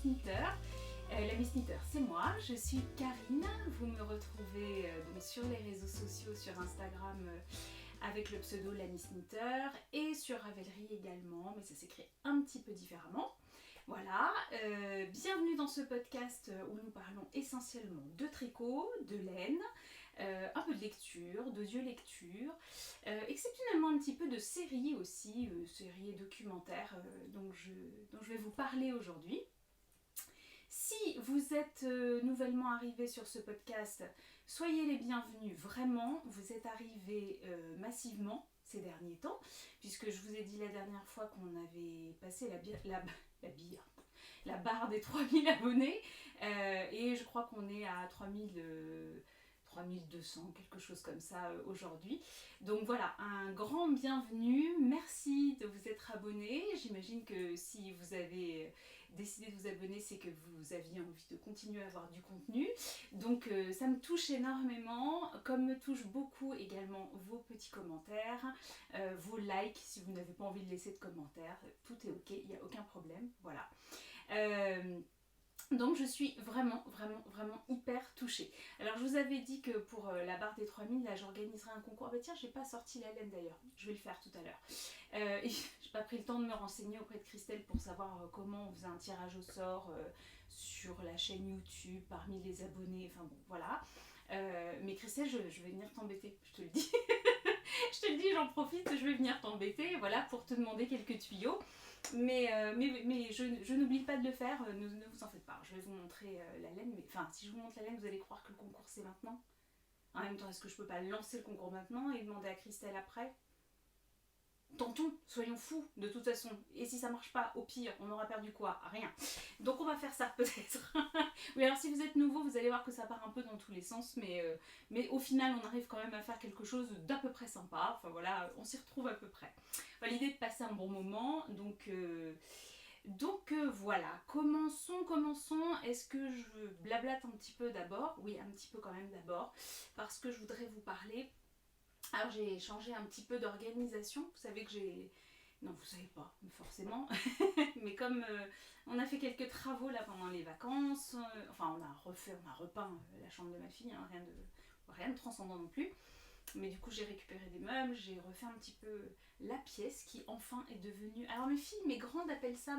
Knitter. La Miss Knitter, c'est moi, je suis Karine. Vous me retrouvez donc sur les réseaux sociaux, sur Instagram avec le pseudo La Miss Knitter et sur Ravelry également, mais ça s'écrit un petit peu différemment. Voilà, bienvenue dans ce podcast où nous parlons essentiellement de tricot, de laine, un peu de lecture, d'audio-lecture, exceptionnellement un petit peu de séries aussi, séries et documentaires dont je vais vous parler aujourd'hui. Si vous êtes nouvellement arrivé sur ce podcast, soyez les bienvenus, vraiment, vous êtes arrivés massivement ces derniers temps, puisque je vous ai dit la dernière fois qu'on avait passé la barre des 3000 abonnés, et je crois qu'on est à 3200, quelque chose comme ça aujourd'hui. Donc voilà, un grand bienvenue, merci de vous être abonné. J'imagine que si vous avez décidé de vous abonner, c'est que vous aviez envie de continuer à avoir du contenu. Donc ça me touche énormément, comme me touche beaucoup également vos petits commentaires, vos likes si vous n'avez pas envie de laisser de commentaires. Tout est ok, il n'y a aucun problème, voilà. Donc je suis vraiment hyper touchée. Alors je vous avais dit que pour la barre des 3000, là j'organiserai un concours. Ah bah tiens, j'ai pas sorti la laine d'ailleurs, je vais le faire tout à l'heure. J'ai pas pris le temps de me renseigner auprès de Christelle pour savoir comment on faisait un tirage au sort sur la chaîne YouTube, parmi les abonnés, enfin bon voilà. Mais Christelle, je vais venir t'embêter, je te le dis. Je te le dis, j'en profite, je vais venir t'embêter, voilà, pour te demander quelques tuyaux. Mais je n'oublie pas de le faire, ne vous en faites pas. Je vais vous montrer la laine, mais enfin, si je vous montre la laine, vous allez croire que le concours c'est maintenant. En même temps, est-ce que je peux pas lancer le concours maintenant et demander à Christelle après ? Tentons, soyons fous de toute façon. Et si ça marche pas, au pire, on aura perdu quoi ? Rien. Donc on va faire ça peut-être. Oui, alors si vous êtes nouveau, vous allez voir que ça part un peu dans tous les sens, mais au final, on arrive quand même à faire quelque chose d'à peu près sympa. Enfin voilà, on s'y retrouve à peu près. Enfin, l'idée de passer un bon moment, donc voilà, commençons. Est-ce que je blablate un petit peu d'abord ? Oui, un petit peu quand même d'abord, parce que je voudrais vous parler. Alors j'ai changé un petit peu d'organisation, vous savez que j'ai... Non, vous savez pas, forcément, mais comme on a fait quelques travaux là pendant les vacances, enfin on a repeint la chambre de ma fille, hein, rien de transcendant non plus, mais du coup j'ai récupéré des meubles, j'ai refait un petit peu la pièce qui enfin est devenue... Alors mes grandes appellent ça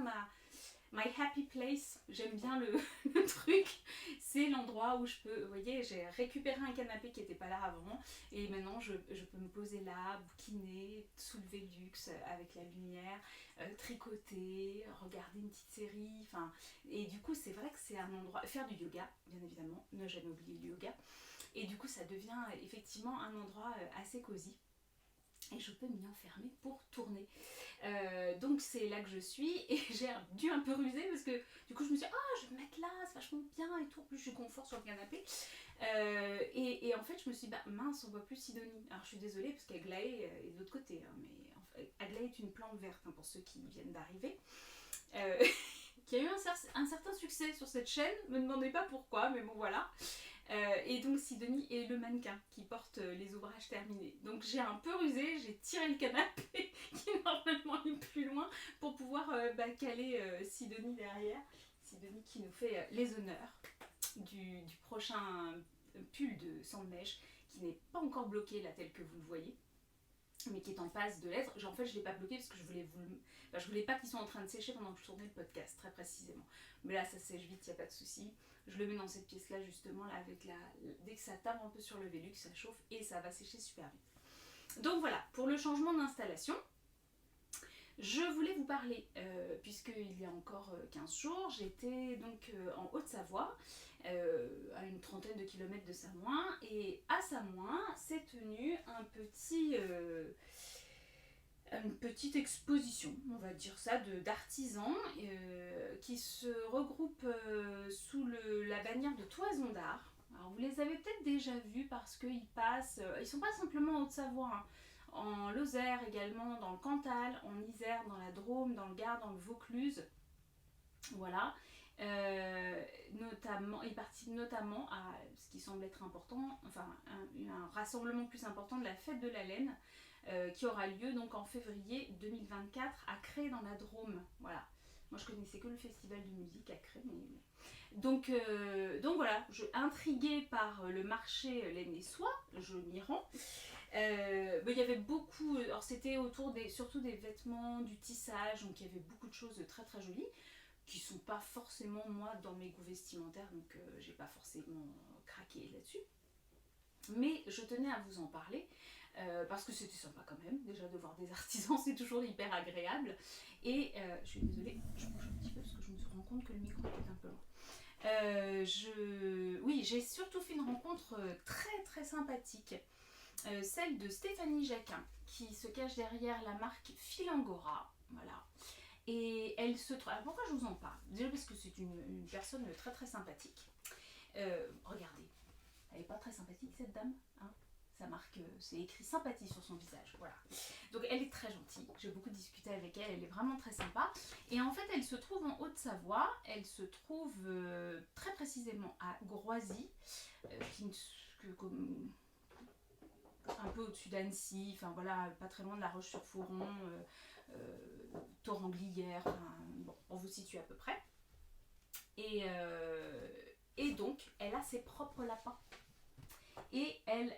My happy place, j'aime bien le truc, c'est l'endroit où je peux, vous voyez, j'ai récupéré un canapé qui n'était pas là avant, et maintenant je peux me poser là, bouquiner, soulever le luxe avec la lumière, tricoter, regarder une petite série, enfin, et du coup c'est vrai que c'est un endroit, faire du yoga, bien évidemment, ne jamais oublier le yoga, et du coup ça devient effectivement un endroit assez cosy. Et je peux m'y enfermer pour tourner. Donc c'est là que je suis et j'ai dû un peu ruser parce que du coup je me suis dit je vais me mettre là, c'est vachement bien et tout. En plus je suis confort sur le canapé. Et en fait je me suis dit mince, on voit plus Sidonie. Alors je suis désolée parce qu'Aglaé est de l'autre côté. Hein, mais en fait, Aglaé est une plante verte pour ceux qui viennent d'arriver. Qui a eu un certain succès sur cette chaîne, me demandez pas pourquoi, mais bon voilà. Et donc Sidonie est le mannequin qui porte les ouvrages terminés. Donc j'ai un peu rusé, j'ai tiré le canapé qui normalement est plus loin pour pouvoir caler Sidonie derrière. Sidonie qui nous fait les honneurs du prochain pull de sang de neige qui n'est pas encore bloqué là tel que vous le voyez, mais qui est en passe de l'être. En fait je ne l'ai pas bloqué parce que je voulais pas qu'il soit en train de sécher pendant que je tournais le podcast, très précisément. Mais là ça sèche vite, il n'y a pas de souci. Je le mets dans cette pièce là justement, là, dès que ça tape un peu sur le Velux, ça chauffe et ça va sécher super vite. Donc voilà, pour le changement d'installation, je voulais vous parler, puisqu'il y a encore 15 jours, j'étais donc en Haute-Savoie, à une trentaine de kilomètres de Samoin, et à Samoin s'est tenue une petite exposition, on va dire ça, d'artisans qui se regroupent sous la bannière de Toison d'Art. Alors vous les avez peut-être déjà vus parce qu'ils passent, ils sont pas simplement en Haute-Savoie, hein, en Lozère également, dans le Cantal, en Isère, dans la Drôme, dans le Gard, dans le Vaucluse. Voilà. Ils participent notamment à ce qui semble être important, enfin un rassemblement plus important de la fête de la laine qui aura lieu donc en février 2024 à Cré dans la Drôme. Voilà. Moi je connaissais que le festival de musique à Cré, donc voilà, intriguée par le marché lennesois, je m'y rends. Il y avait beaucoup, alors c'était autour surtout des vêtements, du tissage, donc il y avait beaucoup de choses très très jolies qui sont pas forcément moi dans mes goûts vestimentaires, donc j'ai pas forcément craqué là-dessus. Mais je tenais à vous en parler parce que c'était sympa quand même, déjà de voir des artisans, c'est toujours hyper agréable. Et je suis désolée, je bouge un petit peu parce que je me rends compte que le micro est un peu loin. Oui, j'ai surtout fait une rencontre très très sympathique, celle de Stéphanie Jacquin, qui se cache derrière la marque Filangora. Voilà. Et elle se trouve. Alors pourquoi je vous en parle? Déjà parce que c'est une personne très très sympathique. Regardez, elle n'est pas très sympathique cette dame, hein. Sa marque, c'est écrit sympathie sur son visage, voilà. Donc elle est très gentille, j'ai beaucoup discuté avec elle, elle est vraiment très sympa. Et en fait, elle se trouve en Haute-Savoie, elle se trouve très précisément à Groisy, un peu au-dessus d'Annecy, enfin voilà, pas très loin de La Roche-sur-Foron, Toranglière, bon, on vous situe à peu près. Et donc, elle a ses propres lapins. Et elle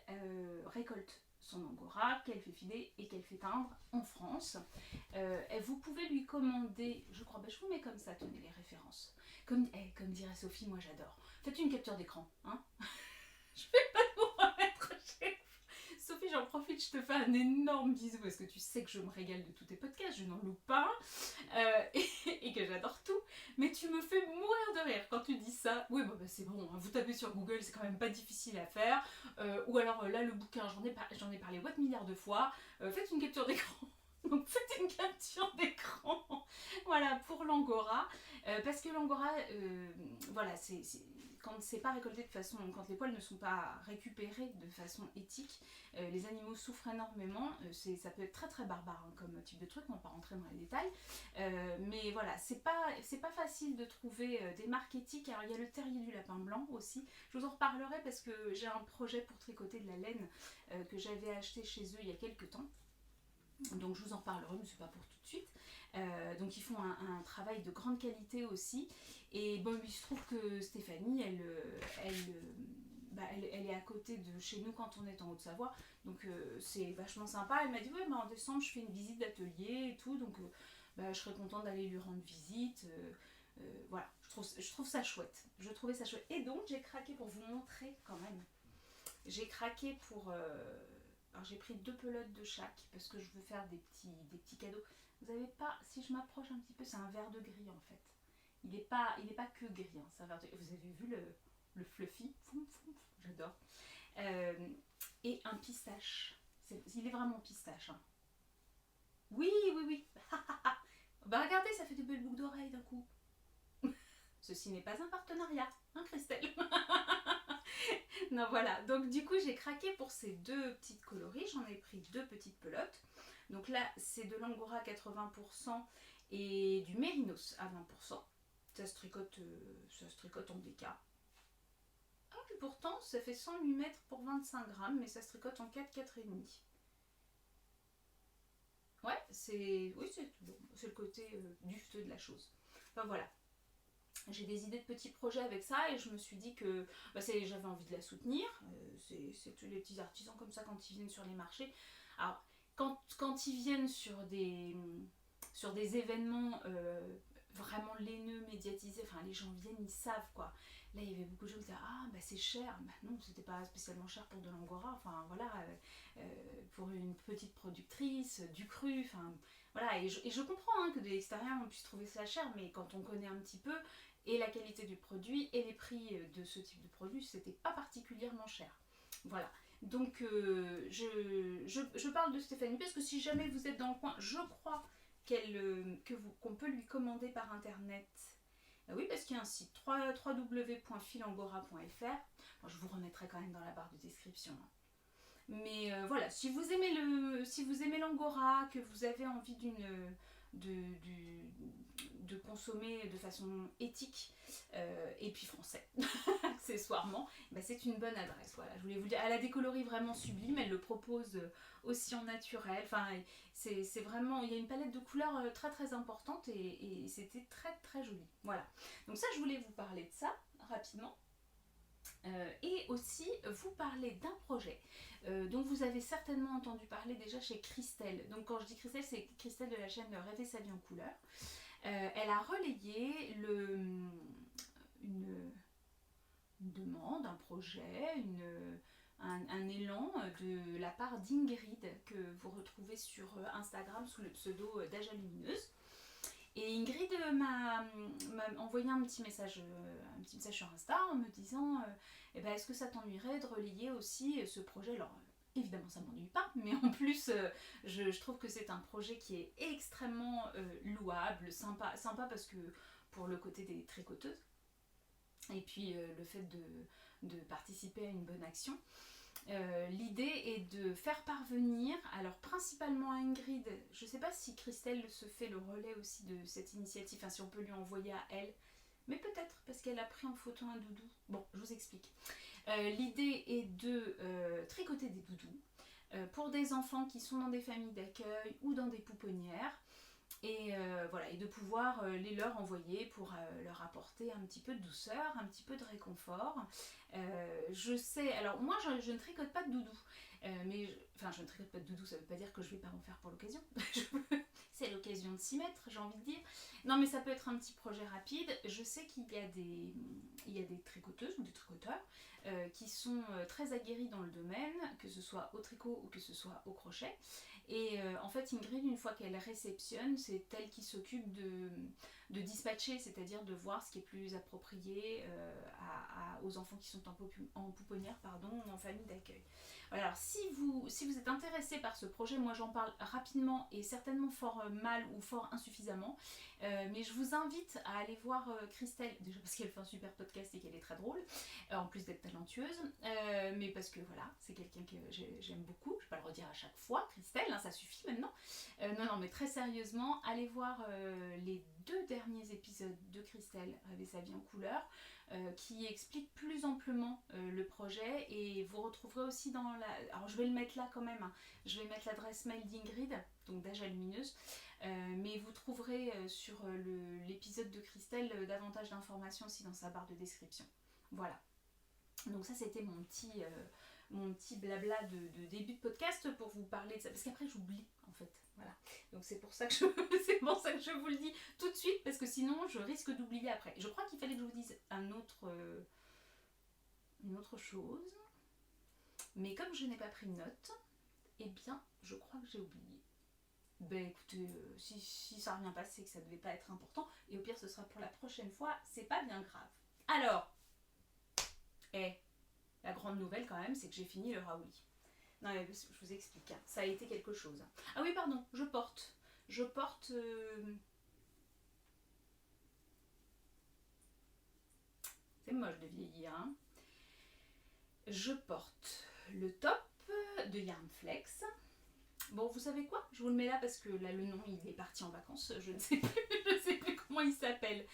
récolte son angora qu'elle fait filer et qu'elle fait teindre en France. Vous pouvez lui commander, je crois, je vous mets comme ça, tenez les références. Comme dirait Sophie, moi j'adore. Faites une capture d'écran, hein. Je vais pas vous remettre chez Sophie, j'en profite, je te fais un énorme bisou parce que tu sais que je me régale de tous tes podcasts, je n'en loupe pas et que j'adore tout. Mais tu me fais mourir de rire quand tu dis ça. Oui, c'est bon, hein, vous tapez sur Google, c'est quand même pas difficile à faire. Ou alors là, le bouquin, j'en ai parlé what milliards de fois. Faites une capture d'écran. Donc faites une capture d'écran. Voilà, pour l'angora. Parce que l'angora, voilà, quand c'est pas récolté de façon, quand les poils ne sont pas récupérés de façon éthique, les animaux souffrent énormément. Ça peut être très très barbare hein, comme type de truc, on va pas rentrer dans les détails. Mais voilà, c'est pas facile de trouver des marques éthiques. Alors il y a le terrier du lapin blanc aussi. Je vous en reparlerai parce que j'ai un projet pour tricoter de la laine que j'avais acheté chez eux il y a quelques temps. Donc je vous en reparlerai, mais c'est pas pour tout de suite. Donc ils font un travail de grande qualité aussi. Et bon, il se trouve que Stéphanie, elle est à côté de chez nous quand on est en Haute-Savoie. Donc c'est vachement sympa. Elle m'a dit ouais, en décembre je fais une visite d'atelier et tout. Donc je serais contente d'aller lui rendre visite. Voilà, je trouve ça chouette. Je trouvais ça chouette. Et donc j'ai craqué pour vous montrer quand même. J'ai craqué pour... alors j'ai pris 2 pelotes de chaque parce que je veux faire des petits cadeaux. Vous avez pas, si je m'approche un petit peu, c'est un verre de gris en fait. Il est pas que gris, hein, c'est un verre de... Vous avez vu le fluffy, j'adore. Et un pistache. Il est vraiment pistache. Hein. Oui. Regardez, ça fait des belles boucles d'oreilles d'un coup. Ceci n'est pas un partenariat, hein Christelle. Non voilà, donc du coup j'ai craqué pour ces 2 petites coloris, j'en ai pris 2 petites pelotes. Donc là c'est de l'angora 80% et du mérinos à 20%. Ça se tricote en DK. Ah et pourtant ça fait 100 mm pour 25 grammes, mais ça se tricote en 4,5. Ouais, c'est le côté dufteux de la chose. Enfin voilà. J'ai des idées de petits projets avec ça et je me suis dit que j'avais envie de la soutenir. C'est tous les petits artisans comme ça quand ils viennent sur les marchés. Alors, quand ils viennent sur des événements vraiment laineux, médiatisés, enfin les gens viennent, ils savent quoi. Là, il y avait beaucoup de gens qui disaient ah c'est cher. Non, c'était pas spécialement cher pour de l'angora. Enfin voilà, pour une petite productrice, du cru, enfin voilà. Et je comprends hein, que de l'extérieur on puisse trouver ça cher, mais quand on connaît un petit peu et la qualité du produit et les prix de ce type de produit, c'était pas particulièrement cher. Voilà. Donc je parle de Stéphanie parce que si jamais vous êtes dans le coin, je crois qu'on peut lui commander par internet. Oui, parce qu'il y a un site www.filangora.fr. Bon, je vous remettrai quand même dans la barre de description. Mais voilà, si vous aimez l'angora, que vous avez envie de consommer de façon éthique et puis français accessoirement, c'est une bonne adresse. Voilà, je voulais vous dire, elle a des coloris vraiment sublimes, elle le propose aussi en naturel, enfin c'est vraiment, il y a une palette de couleurs très très importante et c'était très très joli. Voilà, donc ça je voulais vous parler de ça rapidement. Et aussi vous parler d'un projet dont vous avez certainement entendu parler déjà chez Christelle. Donc quand je dis Christelle, c'est Christelle de la chaîne Rêver sa vie en couleur. Elle a relayé une demande, un projet, un élan de la part d'Ingrid que vous retrouvez sur Instagram sous le pseudo d'Aja Lumineuse. Et Ingrid m'a envoyé un petit message sur Insta en me disant est-ce que ça t'ennuierait de relayer aussi ce projet. Alors évidemment ça m'ennuie pas, mais en plus je trouve que c'est un projet qui est extrêmement louable, sympa parce que pour le côté des tricoteuses et puis le fait de participer à une bonne action. L'idée est de faire parvenir, alors principalement à Ingrid, je ne sais pas si Christelle se fait le relais aussi de cette initiative, enfin si on peut lui envoyer à elle, mais peut-être parce qu'elle a pris en photo un doudou. Bon, je vous explique. L'idée est de tricoter des doudous pour des enfants qui sont dans des familles d'accueil ou dans des pouponnières. Et voilà, et de pouvoir les leur envoyer pour leur apporter un petit peu de douceur, un petit peu de réconfort. Je sais, alors moi je ne tricote pas de doudou, je ne tricote pas de doudou, ça veut pas dire que je vais pas en faire pour l'occasion. C'est l'occasion de s'y mettre, j'ai envie de dire. Non, mais ça peut être un petit projet rapide. Je sais qu'il y a des tricoteuses ou des tricoteurs qui sont très aguerris dans le domaine, que ce soit au tricot ou que ce soit au crochet. Et en fait, Ingrid, une fois qu'elle réceptionne, c'est elle qui s'occupe de dispatcher, c'est-à-dire de voir ce qui est plus approprié aux enfants qui sont en pouponnière, ou en famille d'accueil. Voilà, alors si vous êtes intéressé par ce projet, moi j'en parle rapidement et certainement fort mal ou fort insuffisamment, mais je vous invite à aller voir Christelle, déjà parce qu'elle fait un super podcast et qu'elle est très drôle, en plus d'être talentueuse, mais parce que voilà, c'est quelqu'un que j'aime beaucoup, je vais pas le redire à chaque fois, Christelle, ça suffit maintenant. Non, mais très sérieusement, allez voir les 2 derniers épisodes de Christelle, Rêver sa vie en couleur, qui explique plus amplement le projet, et vous retrouverez aussi dans la... Alors je vais le mettre là quand même, je vais mettre l'adresse mail d'Ingrid, donc d'Aja Lumineuse, mais vous trouverez sur l'épisode de Christelle davantage d'informations aussi dans sa barre de description. Voilà. Donc ça c'était mon petit blabla de début de podcast pour vous parler de ça, parce qu'après j'oublie en fait, voilà. Donc c'est pour ça que je vous le dis tout de suite, parce que sinon je risque d'oublier après. Je crois qu'il fallait que je vous dise une autre chose, mais comme je n'ai pas pris de note, eh bien je crois que j'ai oublié. Ben écoutez, si ça revient pas, c'est que ça devait pas être important, et au pire ce sera pour la prochaine fois, c'est pas bien grave. Alors, la grande nouvelle quand même, c'est que j'ai fini le Raouli. Non mais je vous explique, ça a été quelque chose. Ah oui pardon, je porte. C'est moche de vieillir, hein. Je porte le top de Yarnflex. Bon, vous savez quoi? Je vous le mets là parce que là le nom il est parti en vacances. Je ne sais plus comment il s'appelle.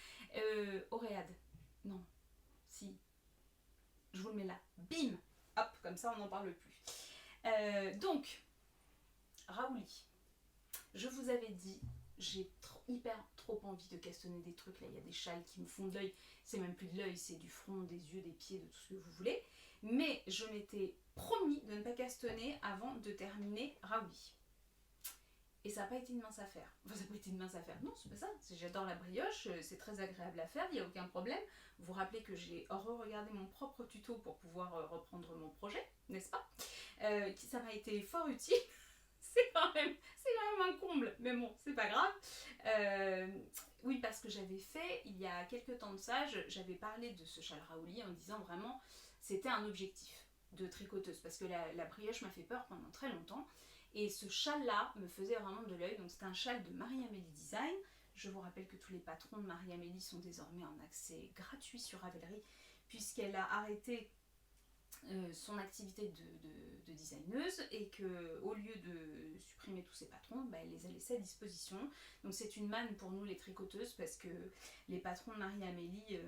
Auréade. Non. Si. Je vous le mets là. Bim. Hop, comme ça on n'en parle plus. Donc, Raouli. Je vous avais dit, j'ai trop envie de castonner des trucs. Là, il y a des châles qui me font de l'œil. C'est même plus de l'œil, c'est du front, des yeux, des pieds, de tout ce que vous voulez. Mais je m'étais promis de ne pas castonner avant de terminer Raouli. Et ça n'a pas été une mince affaire. Enfin, ça n'a pas été une mince affaire. Non, c'est pas ça. J'adore la brioche, c'est très agréable à faire, il n'y a aucun problème. Vous vous rappelez que j'ai re-regardé mon propre tuto pour pouvoir reprendre mon projet, n'est-ce pas? Ça m'a été fort utile. C'est quand même un comble, mais bon, c'est pas grave. Oui, parce que j'avais fait, il y a quelques temps de ça, j'avais parlé de ce châle Raouli en disant vraiment, c'était un objectif de tricoteuse, parce que la brioche m'a fait peur pendant très longtemps, et ce châle-là me faisait vraiment de l'œil. Donc c'est un châle de Marie-Amélie Design. Je vous rappelle que tous les patrons de Marie-Amélie sont désormais en accès gratuit sur Ravelry, puisqu'elle a arrêté son activité de designeuse et que au lieu de supprimer tous ses patrons, elle les a laissés à disposition. Donc c'est une manne pour nous les tricoteuses parce que les patrons de Marie-Amélie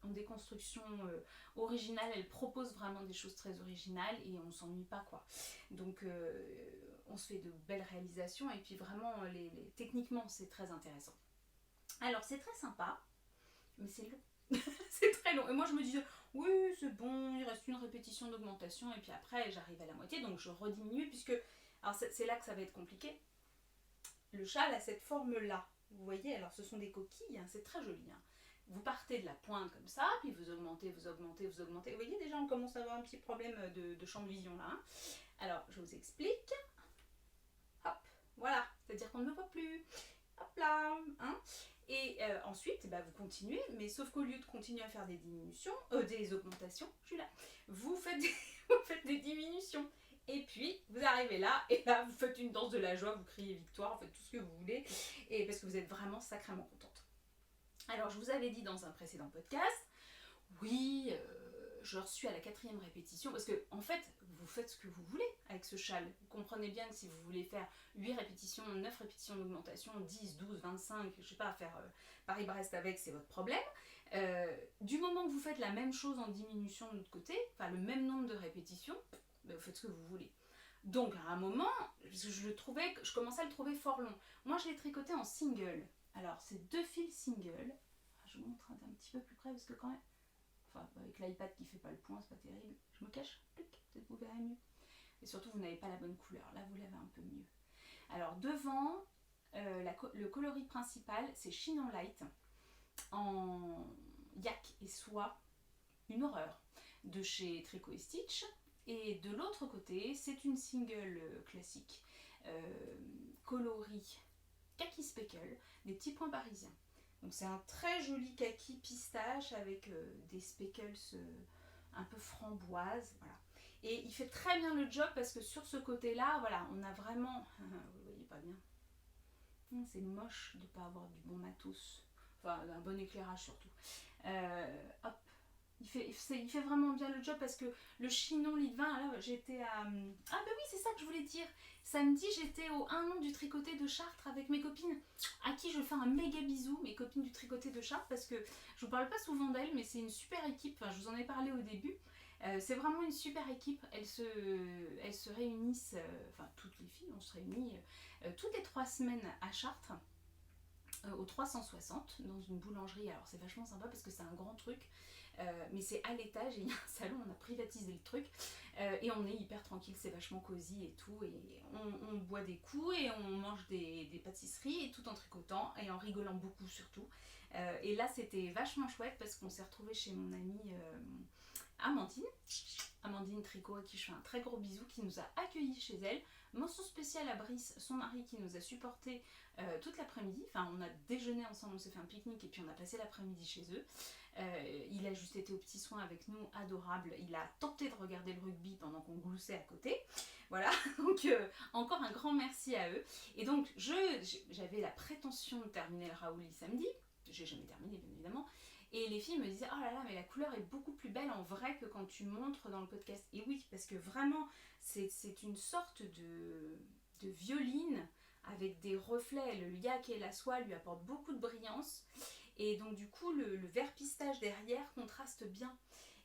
ont des constructions originales, elles proposent vraiment des choses très originales et on s'ennuie pas quoi. Donc on se fait de belles réalisations et puis vraiment techniquement c'est très intéressant. Alors c'est très sympa, mais c'est long. C'est très long. Et moi je me disais, oui c'est bon, il reste une répétition d'augmentation et puis après j'arrive à la moitié donc je rediminue puisque, alors c'est là que ça va être compliqué. Le châle a cette forme là, vous voyez, alors ce sont des coquilles, hein, c'est très joli. Hein. Vous partez de la pointe comme ça, puis vous augmentez, vous augmentez, vous augmentez. Vous voyez déjà on commence à avoir un petit problème de champ de vision là. Hein. Alors je vous explique. Hop, voilà, c'est-à-dire qu'on ne me voit plus. Hop là, hein. Et ensuite, vous continuez, mais sauf qu'au lieu de continuer à faire des diminutions, des augmentations, je suis là, vous faites des diminutions. Et puis, vous arrivez là, et là, vous faites une danse de la joie, vous criez victoire, vous faites tout ce que vous voulez, et parce que vous êtes vraiment sacrément contente. Alors, je vous avais dit dans un précédent podcast, oui, je suis à la 4e répétition, parce que, en fait, vous faites ce que vous voulez avec ce châle. Vous comprenez bien que si vous voulez faire 8 répétitions, 9 répétitions d'augmentation, 10, 12, 25, je sais pas, faire Paris-Brest avec, c'est votre problème. Du moment que vous faites la même chose en diminution de l'autre côté, enfin le même nombre de répétitions, vous faites ce que vous voulez. Donc à un moment, je commençais à le trouver fort long. Moi je l'ai tricoté en single. Alors c'est 2 fils single. Je vous montre un petit peu plus près parce que quand même, enfin avec l'iPad qui fait pas le point, c'est pas terrible. Je me cache, peut-être vous verrez mieux. Et surtout vous n'avez pas la bonne couleur. Là vous l'avez un peu mieux. Alors devant, le coloris principal c'est Chinon Light en yak et soie, une horreur, de chez Tricot & Stitch. Et de l'autre côté, c'est une single classique, coloris kaki speckle, des petits points parisiens. Donc c'est un très joli kaki pistache avec des speckles un peu framboise, voilà. Et il fait très bien le job parce que sur ce côté-là, voilà, on a vraiment, vous voyez pas bien, c'est moche de ne pas avoir du bon matos, enfin un bon éclairage surtout. Hop. Il fait vraiment bien le job parce que le Chinon lit de vin, là j'étais à... Ah bah oui c'est ça que je voulais dire. Samedi j'étais au 1 an du tricoté de Chartres avec mes copines à qui je fais un méga bisou, mes copines du tricoté de Chartres parce que je vous parle pas souvent d'elles mais c'est une super équipe, enfin je vous en ai parlé au début. C'est vraiment une super équipe, elles se réunissent, enfin toutes les filles, on se réunit toutes les 3 semaines à Chartres. Au 360 dans une boulangerie, alors c'est vachement sympa parce que c'est un grand truc. Mais c'est à l'étage et il y a un salon, on a privatisé le truc et on est hyper tranquille, c'est vachement cosy et tout, et on boit des coups et on mange des pâtisseries et tout en tricotant et en rigolant beaucoup surtout. Et là c'était vachement chouette parce qu'on s'est retrouvés chez mon amie Amandine Tricot, à qui je fais un très gros bisou, qui nous a accueillis chez elle. Mention spéciale à Brice, son mari, qui nous a supporté toute l'après-midi. Enfin, on a déjeuné ensemble, on s'est fait un pique-nique et puis on a passé l'après-midi chez eux. Il a juste été aux petits soins avec nous, adorable. Il a tenté de regarder le rugby pendant qu'on gloussait à côté. Voilà, donc encore un grand merci à eux. Et donc, j'avais la prétention de terminer le Raouli samedi. J'ai jamais terminé, bien évidemment. Et les filles me disaient, oh là là, mais la couleur est beaucoup plus belle en vrai que quand tu montres dans le podcast. Et oui, parce que vraiment, c'est une sorte de violine avec des reflets. Le yak et la soie lui apportent beaucoup de brillance. Et donc du coup, le vert pistache derrière contraste bien.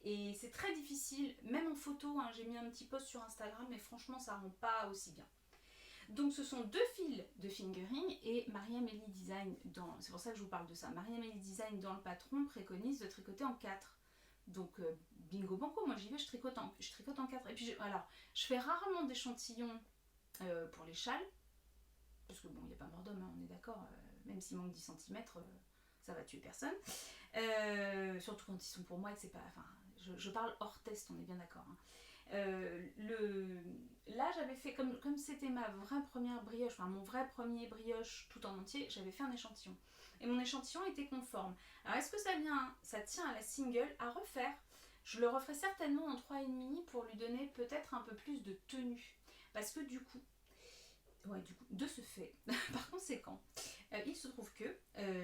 Et c'est très difficile, même en photo, hein, j'ai mis un petit post sur Instagram, mais franchement, ça rend pas aussi bien. Donc ce sont 2 fils de fingering et Marie-Amélie Design, c'est pour ça que je vous parle de ça, Marie-Amélie Design dans le patron préconise de tricoter en 4. Donc bingo banco, moi j'y vais, je tricote en 4. Et puis alors, je fais rarement d'échantillons pour les châles, parce que bon, il n'y a pas mort d'homme, hein, on est d'accord, même s'il manque 10 cm, ça va tuer personne. Surtout quand ils sont pour moi et que c'est pas... Enfin, je parle hors test, on est bien d'accord. Hein. Là j'avais fait comme c'était ma vraie première brioche, enfin mon vrai premier brioche tout en entier, j'avais fait un échantillon et mon échantillon était conforme. Alors est-ce que ça tient à la single à refaire? Je le referai certainement en 3,5 pour lui donner peut-être un peu plus de tenue parce que du coup de ce fait par conséquent il se trouve que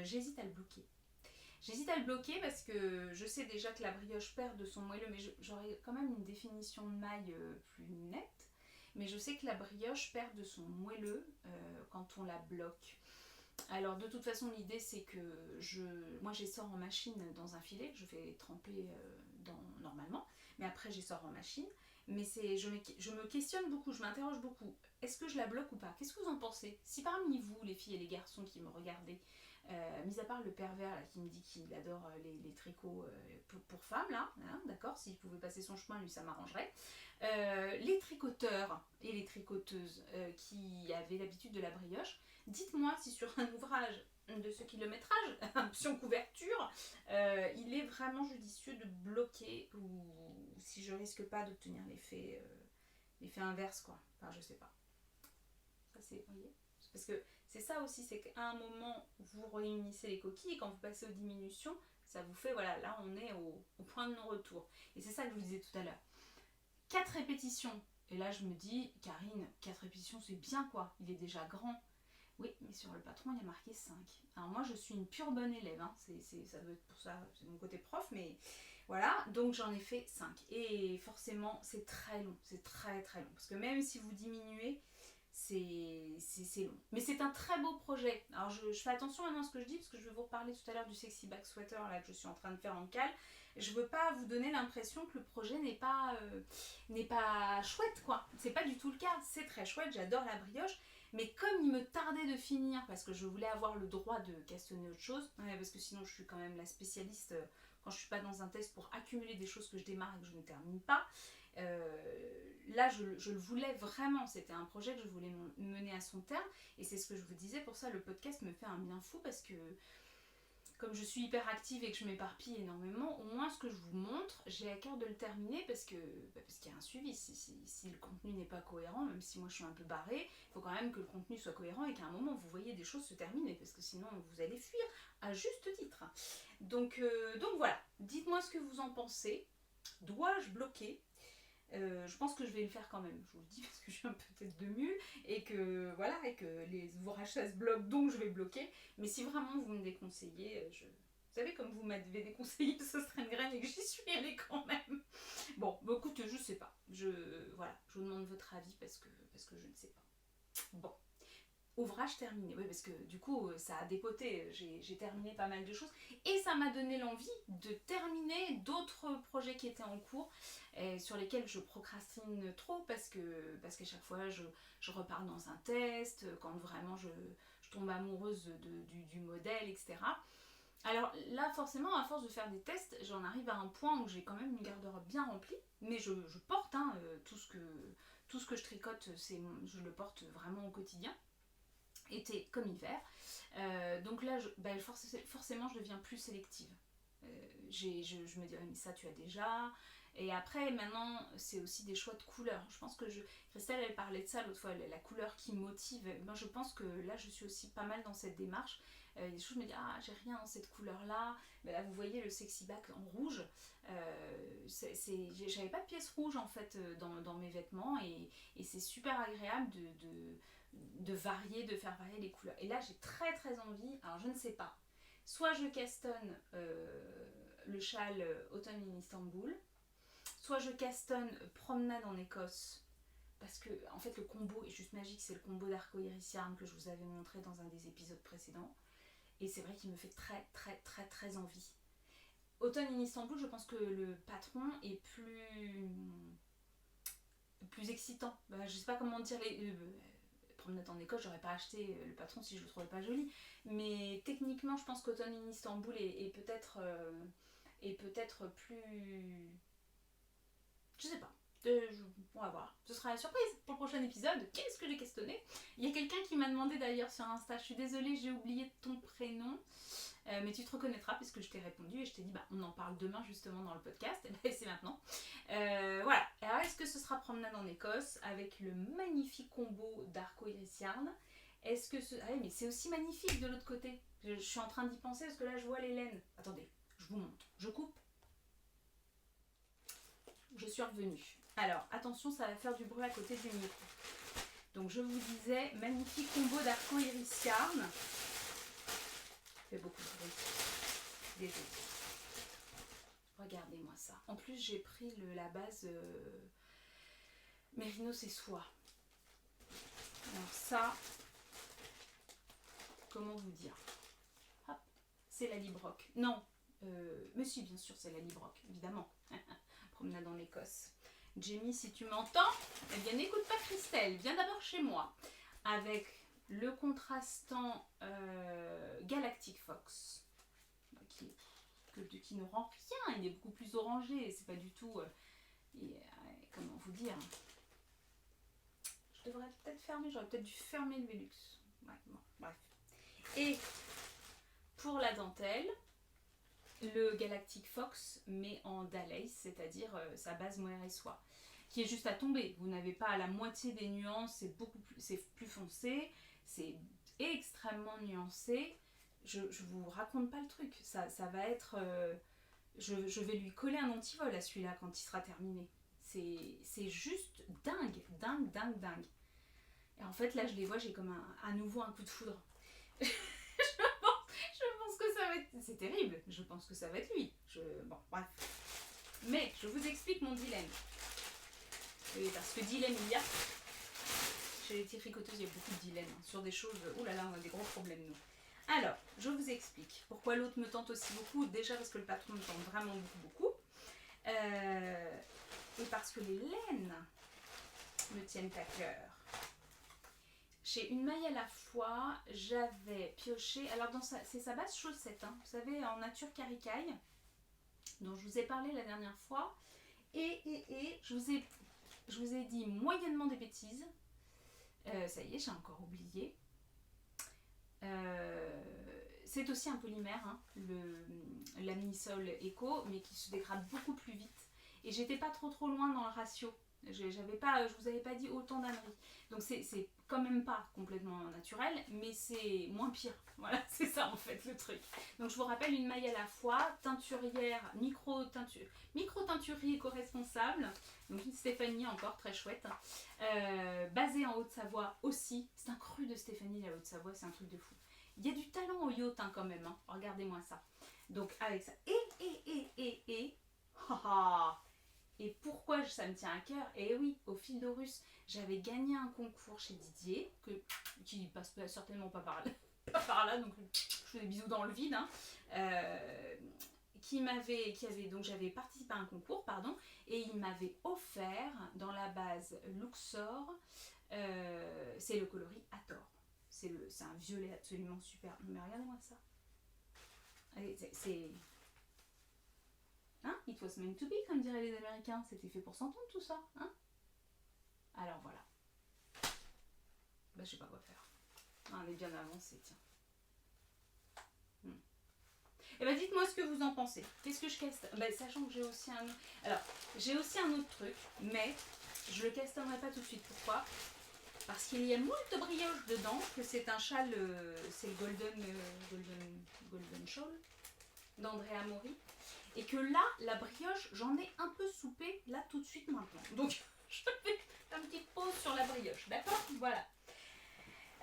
j'hésite à le bloquer. J'hésite à le bloquer parce que je sais déjà que la brioche perd de son moelleux, mais j'aurais quand même une définition de maille plus nette. Mais je sais que la brioche perd de son moelleux quand on la bloque. Alors de toute façon l'idée c'est que moi j'essore en machine dans un filet, je fais tremper normalement, mais après j'essore en machine. Mais je me questionne beaucoup, je m'interroge beaucoup. Est-ce que je la bloque ou pas? Qu'est-ce que vous en pensez? Si parmi vous, les filles et les garçons qui me regardez, mis à part le pervers là, qui me dit qu'il adore les tricots pour femmes, là, hein, d'accord, s'il pouvait passer son chemin, lui ça m'arrangerait. Les tricoteurs et les tricoteuses qui avaient l'habitude de la brioche, dites-moi si sur un ouvrage de ce kilométrage, option couverture, il est vraiment judicieux de bloquer ou si je risque pas d'obtenir l'effet inverse quoi. Enfin je sais pas. Ça c'est, vous voyez, parce que c'est ça aussi, c'est qu'à un moment vous réunissez les coquilles et quand vous passez aux diminutions, ça vous fait voilà, là on est au point de non-retour. Et c'est ça que je vous disais tout à l'heure. 4 répétitions. Et là je me dis, Karine, 4 répétitions c'est bien quoi, il est déjà grand. Oui, mais sur le patron, il y a marqué 5. Alors moi, je suis une pure bonne élève, hein. Ça doit être pour ça, c'est mon côté prof, mais voilà, donc j'en ai fait 5. Et forcément, c'est très long, c'est très très long. Parce que même si vous diminuez, c'est long. Mais c'est un très beau projet. Alors je fais attention maintenant à ce que je dis, parce que je vais vous reparler tout à l'heure du sexy back sweater là, que je suis en train de faire en cale. Je veux pas vous donner l'impression que le projet n'est pas chouette, quoi. C'est pas du tout le cas, c'est très chouette, j'adore la brioche. Mais comme il me tardait de finir, parce que je voulais avoir le droit de castonner autre chose, parce que sinon je suis quand même la spécialiste quand je suis pas dans un test pour accumuler des choses que je démarre et que je ne termine pas. Là je le voulais vraiment, c'était un projet que je voulais mener à son terme et c'est ce que je vous disais, pour ça le podcast me fait un bien fou parce que comme je suis hyper active et que je m'éparpille énormément, au moins ce que je vous montre, j'ai à cœur de le terminer parce qu'il y a un suivi. Si le contenu n'est pas cohérent, même si moi je suis un peu barrée, il faut quand même que le contenu soit cohérent et qu'à un moment vous voyez des choses se terminer parce que sinon vous allez fuir à juste titre. Donc voilà, dites-moi ce que vous en pensez. Dois-je bloquer ? Je pense que je vais le faire quand même, je vous le dis, parce que je suis un peu tête de mule et que voilà, et que les ouvrages ça se bloquent, donc je vais bloquer. Mais si vraiment vous me déconseillez, vous savez, comme vous m'avez déconseillé, ce serait une graine et que j'y suis allée quand même. Bon, bah écoute, je sais pas. Voilà, je vous demande votre avis parce que je ne sais pas. Bon. Ouvrage terminé, oui, parce que du coup ça a dépoté, j'ai terminé pas mal de choses et ça m'a donné l'envie de terminer d'autres projets qui étaient en cours sur lesquels je procrastine trop parce qu'à chaque fois je repars dans un test, quand vraiment je tombe amoureuse du modèle, etc. Alors là forcément à force de faire des tests, j'en arrive à un point où j'ai quand même une garde-robe bien remplie, mais je porte tout ce que je tricote, je le porte vraiment au quotidien. Été comme hiver. Donc là, forcément, je deviens plus sélective. Je me dirais, mais ça, tu as déjà. Et après, maintenant, c'est aussi des choix de couleurs. Je pense que Christelle, elle parlait de ça l'autre fois, la couleur qui motive. Moi, je pense que là, je suis aussi pas mal dans cette démarche. Des choses, je me dis, ah, j'ai rien dans cette couleur-là. Mais là, vous voyez le sexy back en rouge. J'avais pas de pièces rouges, en fait, dans mes vêtements. Et c'est super agréable de varier, de faire varier les couleurs. Et là, j'ai très très envie, alors je ne sais pas, soit je castonne le châle Automne in Istanbul, soit je castonne Promenade en Écosse, parce que en fait le combo est juste magique, c'est le combo d'Arcoiris Yarn que je vous avais montré dans un des épisodes précédents, et c'est vrai qu'il me fait très très très très envie. Automne in Istanbul, je pense que le patron est plus excitant. Je sais pas comment dire, Promenade en Écosse, j'aurais pas acheté le patron si je le trouvais pas joli. Mais techniquement, je pense qu'Automne in Istanbul est peut-être plus... Je sais pas. On va voir. Ce sera la surprise pour le prochain épisode. Qu'est-ce que j'ai questionné ? Il y a quelqu'un qui m'a demandé d'ailleurs sur Insta, je suis désolée, j'ai oublié ton prénom. Mais tu te reconnaîtras puisque je t'ai répondu et je t'ai dit on en parle demain justement dans le podcast, et c'est maintenant. Voilà, alors est-ce que ce sera Promenade en Écosse avec le magnifique combo d'Arcoiris Yarn ? Est-ce que ah oui, mais c'est aussi magnifique de l'autre côté. Je suis en train d'y penser parce que là je vois les laines. Attendez, je vous montre, je coupe. Je suis revenue. Alors attention, ça va faire du bruit à côté du micro. Donc je vous disais, magnifique combo d'Arcoiris Yarn. Fait beaucoup de bruit. Désolée. Regardez-moi ça. En plus, j'ai pris la base Mérinos et soie. Alors ça, comment vous dire? Hop, c'est la Librock. Non, mais si, bien sûr, c'est la Librock, évidemment. Promenade en Écosse. Jamie, si tu m'entends, eh bien n'écoute pas Christelle, viens d'abord chez moi. Avec le contrastant Galactic Fox, qui ne rend rien, il est beaucoup plus orangé, c'est pas du tout... comment vous dire? Je devrais peut-être fermer, j'aurais peut-être dû fermer le Velux. Ouais, bon, bref. Et pour la dentelle, le Galactic Fox, mais en Dalace, c'est-à-dire sa base mohair et soie, qui est juste à tomber. Vous n'avez pas à la moitié des nuances, c'est plus foncé, c'est extrêmement nuancé. Je vous raconte pas le truc, ça va être... je vais lui coller un antivol à celui-là quand il sera terminé. C'est juste dingue. Et en fait, là, je les vois, j'ai comme à nouveau un coup de foudre. je pense que ça va être... C'est terrible, je pense que ça va être lui. Bon, bref. Mais, je vous explique mon dilemme. Oui, parce que dilemme il y a. Chez les tricoteuses, il y a beaucoup de dilemmes. Sur des choses... Ouh là là, on a des gros problèmes, nous. Alors, je vous explique. Pourquoi l'autre me tente aussi beaucoup? Déjà parce que le patron me tente vraiment beaucoup. Et parce que les laines me tiennent à cœur. Chez Une maille à la fois, j'avais pioché, alors c'est sa base chaussette, hein, vous savez, en nature caricaille, dont je vous ai parlé la dernière fois, et je vous ai dit moyennement des bêtises, ça y est, j'ai encore oublié. C'est aussi un polymère, hein, la Minisol Eco, mais qui se dégrade beaucoup plus vite. Et j'étais pas trop loin dans le ratio. Je vous avais pas dit autant d'âneries. Donc c'est quand même pas complètement naturel, mais c'est moins pire. Voilà, c'est ça en fait le truc. Donc je vous rappelle, une maille à la fois, teinturière, micro-teinturie éco-responsable. Donc une Stéphanie encore très chouette. Basée en Haute-Savoie aussi. C'est un cru de Stéphanie la Haute-Savoie, c'est un truc de fou. Il y a du talent au yacht hein, quand même. Hein. Regardez-moi ça. Donc avec ça. Et pourquoi ça me tient à cœur? Et oui, au fil d'Horus, j'avais gagné un concours chez Didier, qui passe certainement pas par là, donc je fais des bisous dans le vide, hein, donc j'avais participé à un concours, pardon, et il m'avait offert dans la base Luxor, c'est le coloris Hathor. C'est un violet absolument super. Mais regardez-moi ça. Allez, c'est... Hein? It was meant to be, comme diraient les Américains. C'était fait pour s'entendre tout ça. Hein? Alors voilà. Bah, je sais pas quoi faire. On est bien avancé, tiens. Et bah, dites-moi ce que vous en pensez. Qu'est-ce que je casse? Bah, sachant que j'ai aussi un autre... Alors, j'ai aussi un autre truc, mais je le castanerai pas tout de suite. Pourquoi? Parce qu'il y a moult de brioche dedans, que c'est un châle, c'est le Golden Shawl d'Andrea Mori. Et que là, la brioche, j'en ai un peu soupé, là, tout de suite, maintenant. Donc, je fais une petite pause sur la brioche, d'accord? Voilà.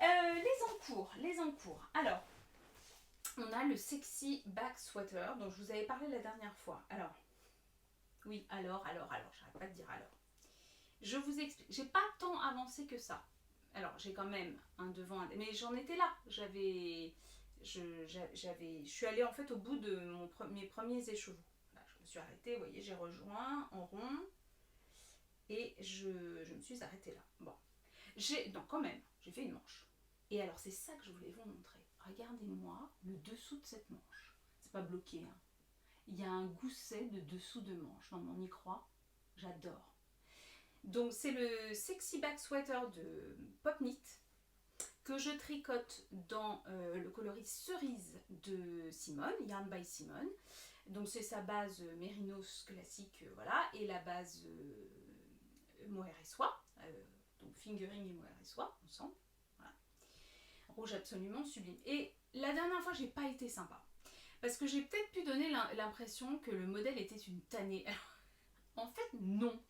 Les encours. Alors, on a le Sexy Back Sweater, dont je vous avais parlé la dernière fois. Alors, oui, alors, j'arrête pas de dire alors. Je vous explique, j'ai pas tant avancé que ça. Alors, j'ai quand même un devant, mais j'en étais là. Je suis allée en fait au bout de mes premiers écheveaux. Là, je me suis arrêtée, vous voyez, j'ai rejoint en rond et je me suis arrêtée là. Bon, donc quand même, j'ai fait une manche. Et alors, c'est ça que je voulais vous montrer. Regardez-moi le dessous de cette manche. C'est pas bloqué, hein. Il y a un gousset de dessous de manche. Non, mais on y croit. J'adore. Donc, c'est le Sexy Back Sweater de Popnit que je tricote dans le coloris cerise de Simone, Yarn by Simone. Donc c'est sa base Mérinos classique, voilà, et la base mohair et soie, donc fingering et mohair et soie ensemble, voilà. Rouge absolument sublime. Et la dernière fois, j'ai pas été sympa, parce que j'ai peut-être pu donner l'impression que le modèle était une tannée. Alors, en fait, non.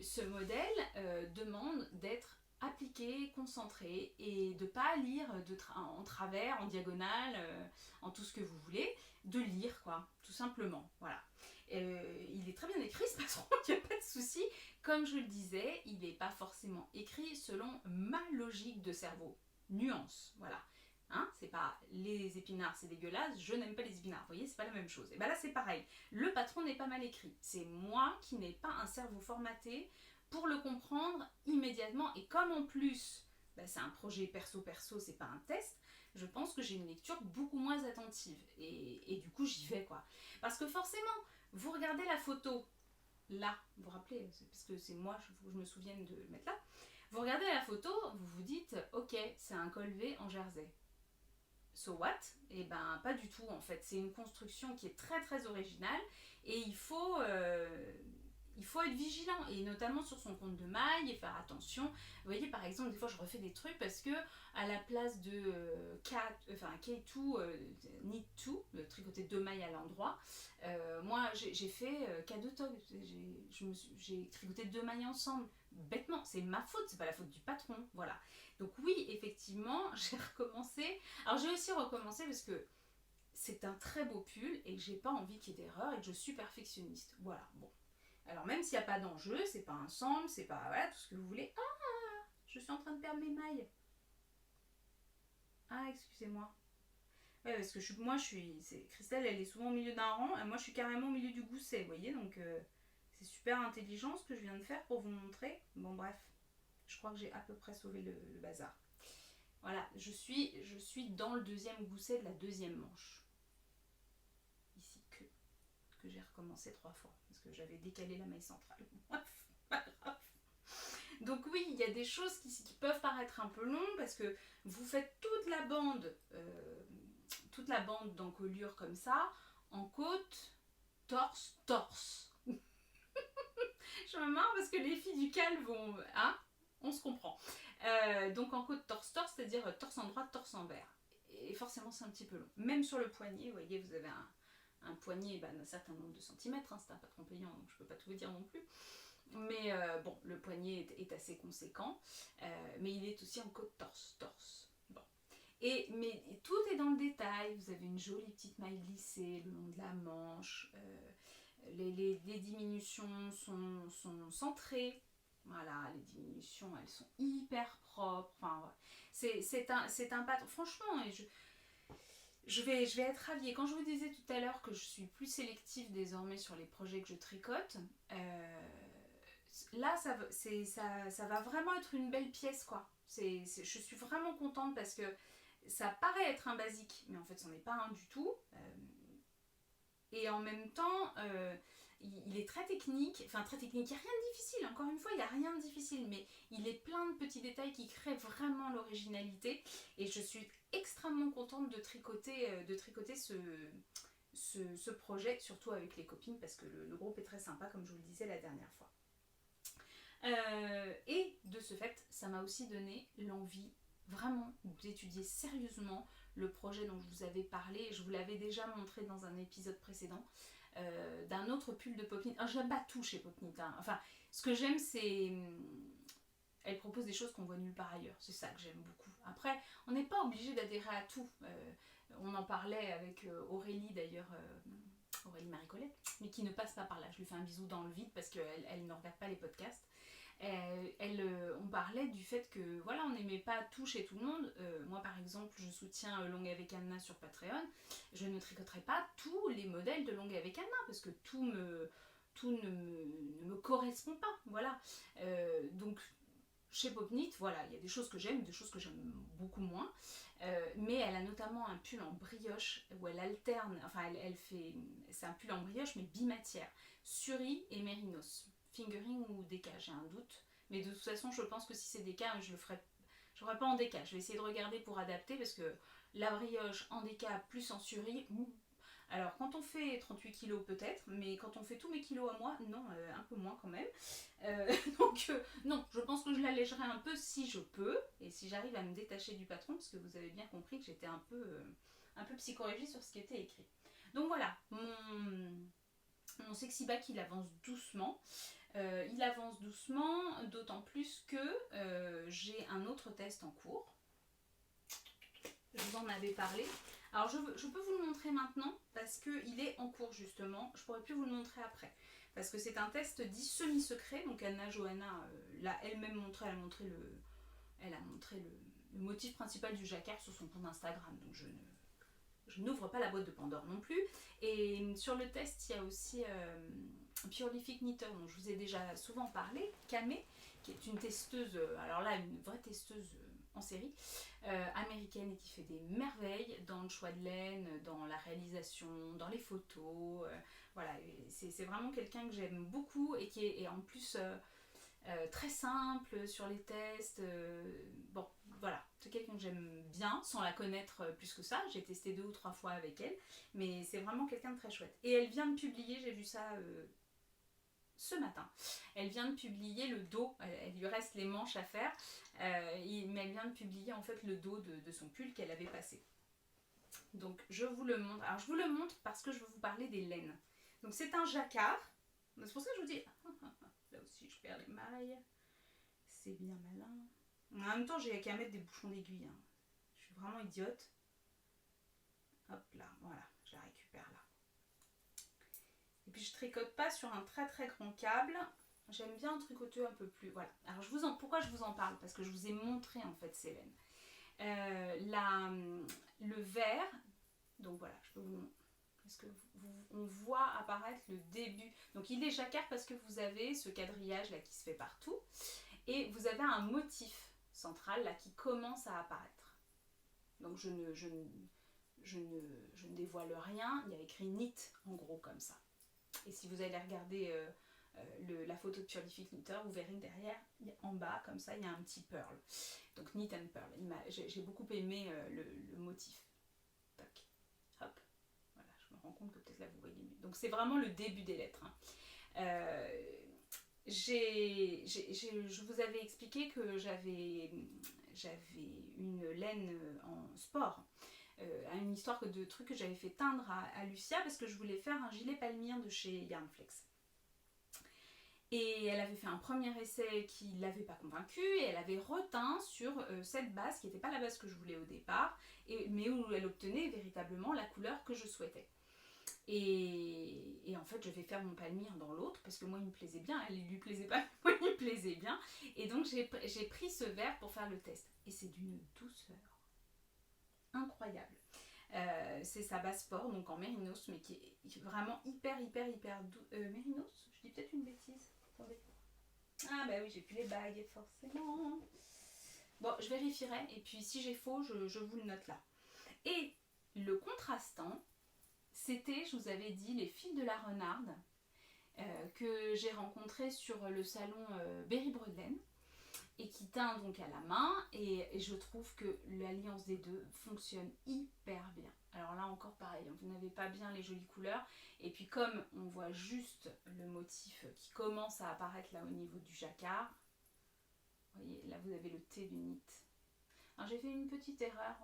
Ce modèle demande d'être appliqué, concentré et de pas lire en travers, en diagonale, en tout ce que vous voulez, de lire quoi, tout simplement, voilà. Il est très bien écrit ce patron, il n'y a pas de souci. Comme je le disais, il n'est pas forcément écrit selon ma logique de cerveau. Nuance, voilà. Hein, c'est pas les épinards c'est dégueulasse, je n'aime pas les épinards, vous voyez, c'est pas la même chose. Et bien là c'est pareil, le patron n'est pas mal écrit, c'est moi qui n'ai pas un cerveau formaté pour le comprendre immédiatement. Et comme en plus c'est un projet perso, c'est pas un test, je pense que j'ai une lecture beaucoup moins attentive et du coup j'y vais quoi. Parce que forcément, vous regardez la photo, là, vous vous rappelez, parce que c'est moi, je me souvienne de le mettre là, vous regardez la photo, vous vous dites, ok, c'est un col V en jersey. So what? Eh ben pas du tout en fait, c'est une construction qui est très très originale et il faut être vigilant et notamment sur son compte de maille et faire attention. Vous voyez par exemple des fois je refais des trucs parce que à la place de K2 Knit 2, le tricoter 2 mailles à l'endroit, moi j'ai fait K2 Tog, j'ai tricoté 2 mailles ensemble. Bêtement, c'est ma faute, c'est pas la faute du patron, voilà. Donc oui, effectivement, j'ai recommencé. Alors j'ai aussi recommencé parce que c'est un très beau pull et que j'ai pas envie qu'il y ait d'erreur et que je suis perfectionniste. Voilà, bon. Alors même s'il n'y a pas d'enjeu, c'est pas un ensemble, c'est pas voilà, tout ce que vous voulez. Ah, je suis en train de perdre mes mailles. Ah, excusez-moi. Ouais, parce que Christelle, elle est souvent au milieu d'un rang et moi je suis carrément au milieu du gousset, vous voyez, donc c'est super intelligent ce que je viens de faire pour vous montrer. Bon bref, je crois que j'ai à peu près sauvé le bazar. Voilà, je suis dans le deuxième gousset de la deuxième manche. Ici que j'ai recommencé 3 fois parce que j'avais décalé la maille centrale. Bref, pas grave. Donc oui, il y a des choses qui peuvent paraître un peu longues parce que vous faites toute la bande d'encolure comme ça, en côte, torse. Je me marre parce que les filles du cal vont... Hein, on se comprend. Donc en côte torse, c'est-à-dire torse en droite, torse en vert. Et forcément c'est un petit peu long. Même sur le poignet, vous voyez, vous avez un poignet d'un certain nombre de centimètres, hein, c'est un patron payant, donc je ne peux pas tout vous dire non plus. Mais bon, le poignet est assez conséquent, mais il est aussi en côte torse. Bon. Mais tout est dans le détail, vous avez une jolie petite maille glissée le long de la manche, les diminutions sont centrées. Voilà, les diminutions, elles sont hyper propres. Enfin, ouais. C'est un patron. Franchement, je vais être ravie. Et quand je vous disais tout à l'heure que je suis plus sélective désormais sur les projets que je tricote, là, ça va vraiment être une belle pièce, quoi. Je suis vraiment contente parce que ça paraît être un basique, mais en fait, c'en est pas un du tout. Et en même temps, il est très technique, il n'y a rien de difficile, encore une fois, il n'y a rien de difficile, mais il est plein de petits détails qui créent vraiment l'originalité, et je suis extrêmement contente de tricoter ce projet, surtout avec les copines, parce que le groupe est très sympa, comme je vous le disais la dernière fois. Et de ce fait, ça m'a aussi donné l'envie vraiment d'étudier sérieusement le projet dont je vous avais parlé. Je vous l'avais déjà montré dans un épisode précédent, d'un autre pull de Pop Knit. Alors j'aime pas tout chez Pop Knit, hein. Enfin, ce que j'aime c'est... Elle propose des choses qu'on voit nulle part ailleurs, c'est ça que j'aime beaucoup. Après, on n'est pas obligé d'adhérer à tout. On en parlait avec Aurélie d'ailleurs, Aurélie Marie-Colette, mais qui ne passe pas par là. Je lui fais un bisou dans le vide parce qu'elle ne regarde pas les podcasts. On parlait du fait que voilà, on n'aimait pas tout chez tout le monde. Moi par exemple, je soutiens Longue avec Anna sur Patreon. Je ne tricoterai pas tous les modèles de Longue avec Anna parce que tout ne me correspond pas. Voilà. Donc chez Pop Knit, voilà, il y a des choses que j'aime, des choses que j'aime beaucoup moins. Mais elle a notamment un pull en brioche où elle alterne, enfin c'est un pull en brioche mais bimatière, Suri et Mérinos. Fingering ou déca, j'ai un doute. Mais de toute façon, je pense que si c'est déca, je le ferai pas en déca. Je vais essayer de regarder pour adapter parce que la brioche en déca plus en Suri. Alors, quand on fait 38 kg peut-être, mais quand on fait tous mes kilos à moi, non, un peu moins quand même. Donc, non, je pense que je l'allégerai un peu si je peux et si j'arrive à me détacher du patron parce que vous avez bien compris que j'étais un peu psychorigide sur ce qui était écrit. Donc voilà, mon sexy back il avance doucement. Il avance doucement, d'autant plus que j'ai un autre test en cours. Je vous en avais parlé. Alors je peux vous le montrer maintenant parce qu'il est en cours justement. Je pourrais plus vous le montrer après. Parce que c'est un test dit semi-secret. Donc Anna Johanna l'a elle-même montré. Elle a montré le motif principal du jacquard sur son compte Instagram. Donc je n'ouvre pas la boîte de Pandore non plus. Et sur le test, il y a aussi Purific Knitter, dont je vous ai déjà souvent parlé, Kamé, qui est une testeuse, alors là, une vraie testeuse en série, américaine et qui fait des merveilles dans le choix de laine, dans la réalisation, dans les photos. Voilà, c'est vraiment quelqu'un que j'aime beaucoup et qui est en plus très simple sur les tests. Bon, voilà, c'est quelqu'un que j'aime bien, sans la connaître plus que ça. J'ai testé 2 ou 3 fois avec elle, mais c'est vraiment quelqu'un de très chouette. Et elle vient de publier, j'ai vu ça ce matin, elle vient de publier le dos, elle lui reste les manches à faire, mais elle vient de publier en fait le dos de son pull qu'elle avait passé. Donc je vous le montre. Alors je vous le montre parce que je veux vous parler des laines. Donc c'est un jacquard, c'est pour ça que je vous dis, là aussi je perds les mailles, c'est bien malin. En même temps j'ai qu'à mettre des bouchons d'aiguille, hein. Je suis vraiment idiote. Hop là, voilà, je la récupère là. Et puis je tricote pas sur un très très grand câble. J'aime bien tricoter un peu plus. Voilà. Alors pourquoi je vous en parle? Parce que je vous ai montré en fait ces laines. Le vert, donc voilà, je peux vous. Parce que on voit apparaître le début. Donc il est jacquard parce que vous avez ce quadrillage là qui se fait partout. Et vous avez un motif central là qui commence à apparaître. Donc je ne dévoile rien. Il y a écrit knit en gros comme ça. Et si vous allez regarder la photo de Purific Knitter, vous verrez que derrière, en bas, comme ça, il y a un petit pearl. Donc knit and pearl. J'ai beaucoup aimé le motif. Tac. Hop. Voilà, je me rends compte que peut-être là, vous voyez mieux. Donc c'est vraiment le début des lettres. Hein. Je vous avais expliqué que j'avais une laine en sport. Une histoire de trucs que j'avais fait teindre à Lucia parce que je voulais faire un gilet palmyre de chez Yarnflex. Et elle avait fait un premier essai qui ne l'avait pas convaincue et elle avait reteint sur cette base qui n'était pas la base que je voulais au départ, mais où elle obtenait véritablement la couleur que je souhaitais. Et en fait, je vais faire mon palmyre dans l'autre parce que moi, il me plaisait bien. Elle, il lui plaisait pas, mais moi, il me plaisait bien. Et donc, j'ai pris ce vert pour faire le test. Et c'est d'une douceur incroyable. C'est sa base sport, donc en mérinos, mais qui est vraiment hyper doux. Mérinos, je dis peut-être une bêtise. Attendez. Ah bah oui, j'ai plus les bagues, forcément. Bon, je vérifierai, et puis si j'ai faux, je vous le note là. Et le contrastant, c'était, je vous avais dit, les fils de la renarde que j'ai rencontré sur le salon Berry Bredlen et qui teint donc à la main et je trouve que l'alliance des deux fonctionne hyper bien. Alors là encore pareil, vous n'avez pas bien les jolies couleurs et puis comme on voit juste le motif qui commence à apparaître là au niveau du jacquard, vous voyez là vous avez le T du knit. Alors j'ai fait une petite erreur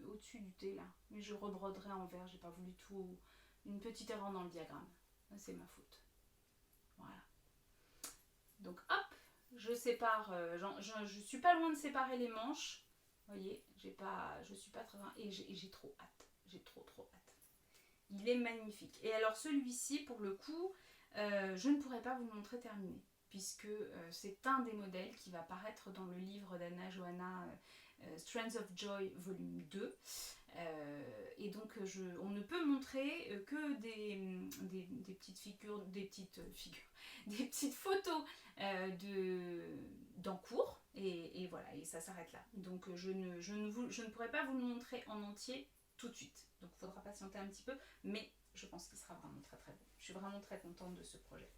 au-dessus du T là, mais je rebroderai en vert, j'ai pas voulu tout, une petite erreur dans le diagramme, c'est ma faute. Voilà. Donc hop, je sépare, je suis pas loin de séparer les manches. Vous voyez, je suis pas très loin et j'ai trop hâte. J'ai trop hâte. Il est magnifique. Et alors celui-ci, pour le coup, je ne pourrais pas vous le montrer terminé, puisque c'est un des modèles qui va apparaître dans le livre d'Anna Johanna, Strands of Joy, volume 2. Et donc on ne peut montrer que des petites figures, des petites photos d'encours et voilà, et ça s'arrête là. Donc je ne pourrai pas vous le montrer en entier tout de suite. Donc il faudra patienter un petit peu, mais je pense qu'il sera vraiment très beau. Je suis vraiment très contente de ce projet.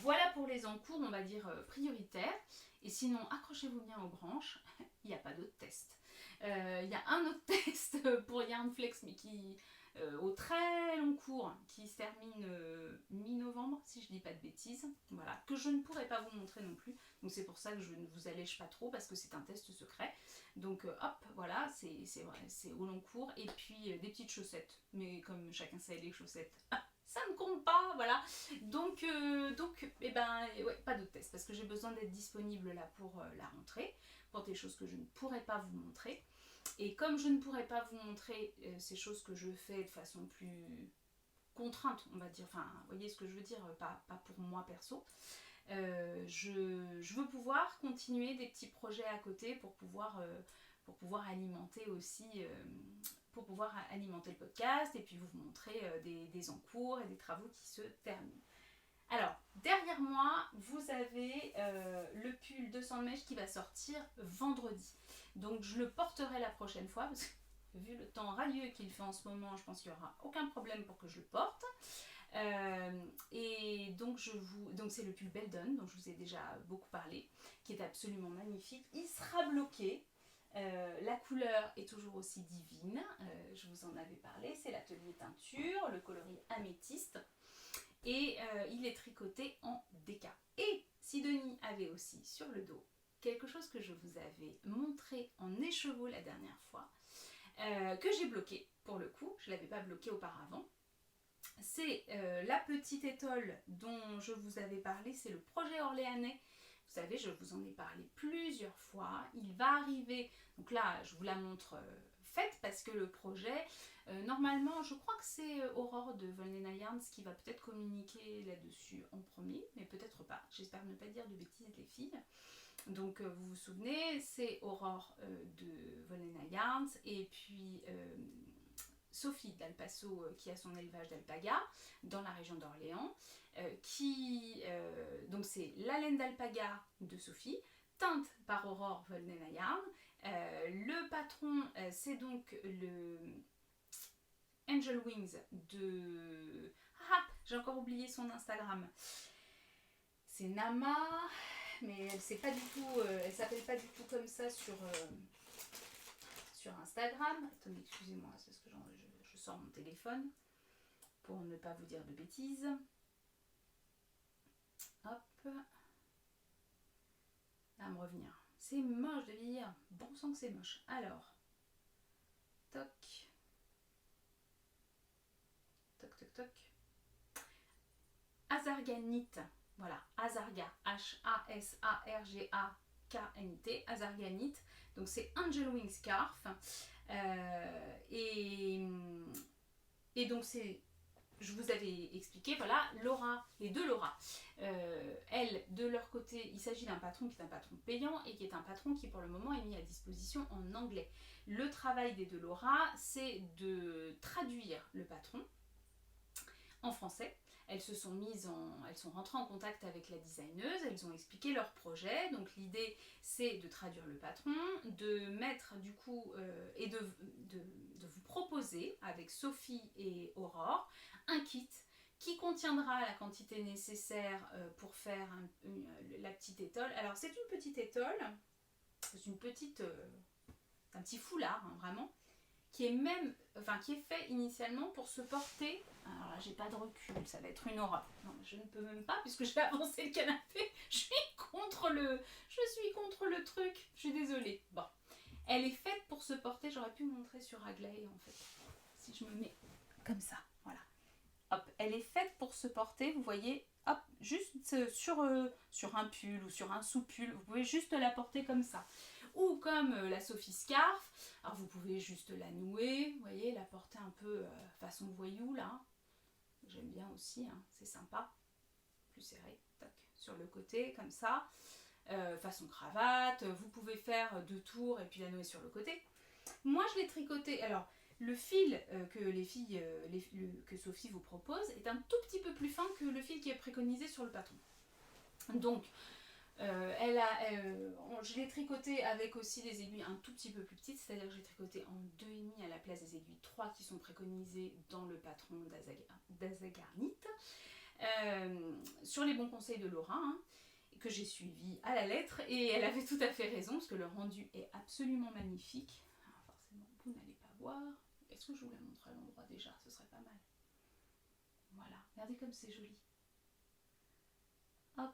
Voilà pour les encours, on va dire prioritaires. Et sinon, accrochez-vous bien aux branches, il n'y a pas d'autre test. Il y a un autre test pour Yarnflex, mais qui au très long cours, qui se termine mi-novembre, si je dis pas de bêtises. Voilà, que je ne pourrai pas vous montrer non plus. Donc c'est pour ça que je ne vous allège pas trop, parce que c'est un test secret. Donc hop, voilà, c'est au long cours. Et puis des petites chaussettes. Mais comme chacun sait, les chaussettes, ça ne compte pas, voilà. Donc eh ben, ouais, pas de test, parce que j'ai besoin d'être disponible là pour la rentrée, pour des choses que je ne pourrais pas vous montrer. Et comme je ne pourrais pas vous montrer ces choses que je fais de façon plus contrainte, on va dire, enfin, vous voyez ce que je veux dire, pas pour moi perso, je veux pouvoir continuer des petits projets à côté pour pouvoir alimenter aussi, pour pouvoir alimenter le podcast et puis vous montrer des encours et des travaux qui se terminent. Alors, derrière moi, vous avez le pull de Sandmèche qui va sortir vendredi. Donc, je le porterai la prochaine fois parce que vu le temps radieux qu'il fait en ce moment, je pense qu'il n'y aura aucun problème pour que je le porte. Et donc c'est le pull Beldon dont je vous ai déjà beaucoup parlé, qui est absolument magnifique. Il sera bloqué. La couleur est toujours aussi divine. Je vous en avais parlé. C'est l'atelier teinture, le coloris améthyste. Et il est tricoté en déca. Et Sidonie avait aussi sur le dos quelque chose que je vous avais montré en écheveau la dernière fois, que j'ai bloqué pour le coup. Je ne l'avais pas bloqué auparavant. C'est la petite étole dont je vous avais parlé, c'est le projet orléanais. Vous savez, je vous en ai parlé plusieurs fois. Il va arriver, donc là je vous la montre faite parce que le projet, normalement je crois que c'est Aurore de Volnena Yarns qui va peut-être communiquer là-dessus en premier, mais peut-être pas. J'espère ne pas dire de bêtises les filles. Donc vous vous souvenez, c'est Aurore de Volnena Yarns et puis Sophie d'Alpasso qui a son élevage d'alpaga dans la région d'Orléans, donc c'est la laine d'alpaga de Sophie, teinte par Aurore Volnena Yarns. Le patron, c'est donc le Angel Wings de... Ah, j'ai encore oublié son Instagram. C'est Nama, mais elle s'appelle pas du tout comme ça sur Instagram. Attendez, excusez-moi, c'est parce que je sors mon téléphone pour ne pas vous dire de bêtises. Hop. Ça va me revenir. C'est moche de vieillir. Bon sang que c'est moche. Alors. Toc. Toc, toc, toc. Azarganite. Voilà. Azarga. H-A-S-A-R-G-A-K-N-I-T. Azarganite. Donc c'est Angel Wing Scarf. Et donc c'est... Je vous avais expliqué, voilà, Laura, les deux Laura, elles, de leur côté, il s'agit d'un patron qui est un patron payant et qui est un patron qui pour le moment est mis à disposition en anglais. Le travail des deux Laura, c'est de traduire le patron en français. Elles sont rentrées en contact avec la designeuse, elles ont expliqué leur projet. Donc l'idée, c'est de traduire le patron, de mettre du coup, et de vous proposer avec Sophie et Aurore un kit qui contiendra la quantité nécessaire pour faire la petite étole. Alors c'est une petite étole, c'est un petit foulard, hein, vraiment, qui est fait initialement pour se porter. Alors là, j'ai pas de recul, ça va être une horreur. Non, je ne peux même pas puisque je vais avancer le canapé. Je suis contre le truc. Je suis désolée. Bon, elle est faite pour se porter. J'aurais pu montrer sur Aglaé en fait. Si je me mets comme ça, voilà. Hop, elle est faite pour se porter. Vous voyez, hop, juste sur un pull ou sur un sous-pull. Vous pouvez juste la porter comme ça. Ou comme la Sophie Scarf, alors vous pouvez juste la nouer, vous voyez, la porter un peu façon voyou là. J'aime bien aussi, hein, c'est sympa. Plus serré, tac, sur le côté, comme ça. Façon cravate, vous pouvez faire 2 tours et puis la nouer sur le côté. Moi je l'ai tricoté, alors le fil que Sophie vous propose est un tout petit peu plus fin que le fil qui est préconisé sur le patron. Donc, je l'ai tricoté avec aussi des aiguilles un tout petit peu plus petites, c'est-à-dire que j'ai tricoté en 2,5 à la place des aiguilles 3 qui sont préconisées dans le patron d'Azagarnite. Sur les bons conseils de Laura, hein, que j'ai suivi à la lettre, et elle avait tout à fait raison, parce que le rendu est absolument magnifique. Alors forcément, vous n'allez pas voir. Est-ce que je vous la montre à l'endroit déjà? Ce serait pas mal. Voilà, regardez comme c'est joli. Hop.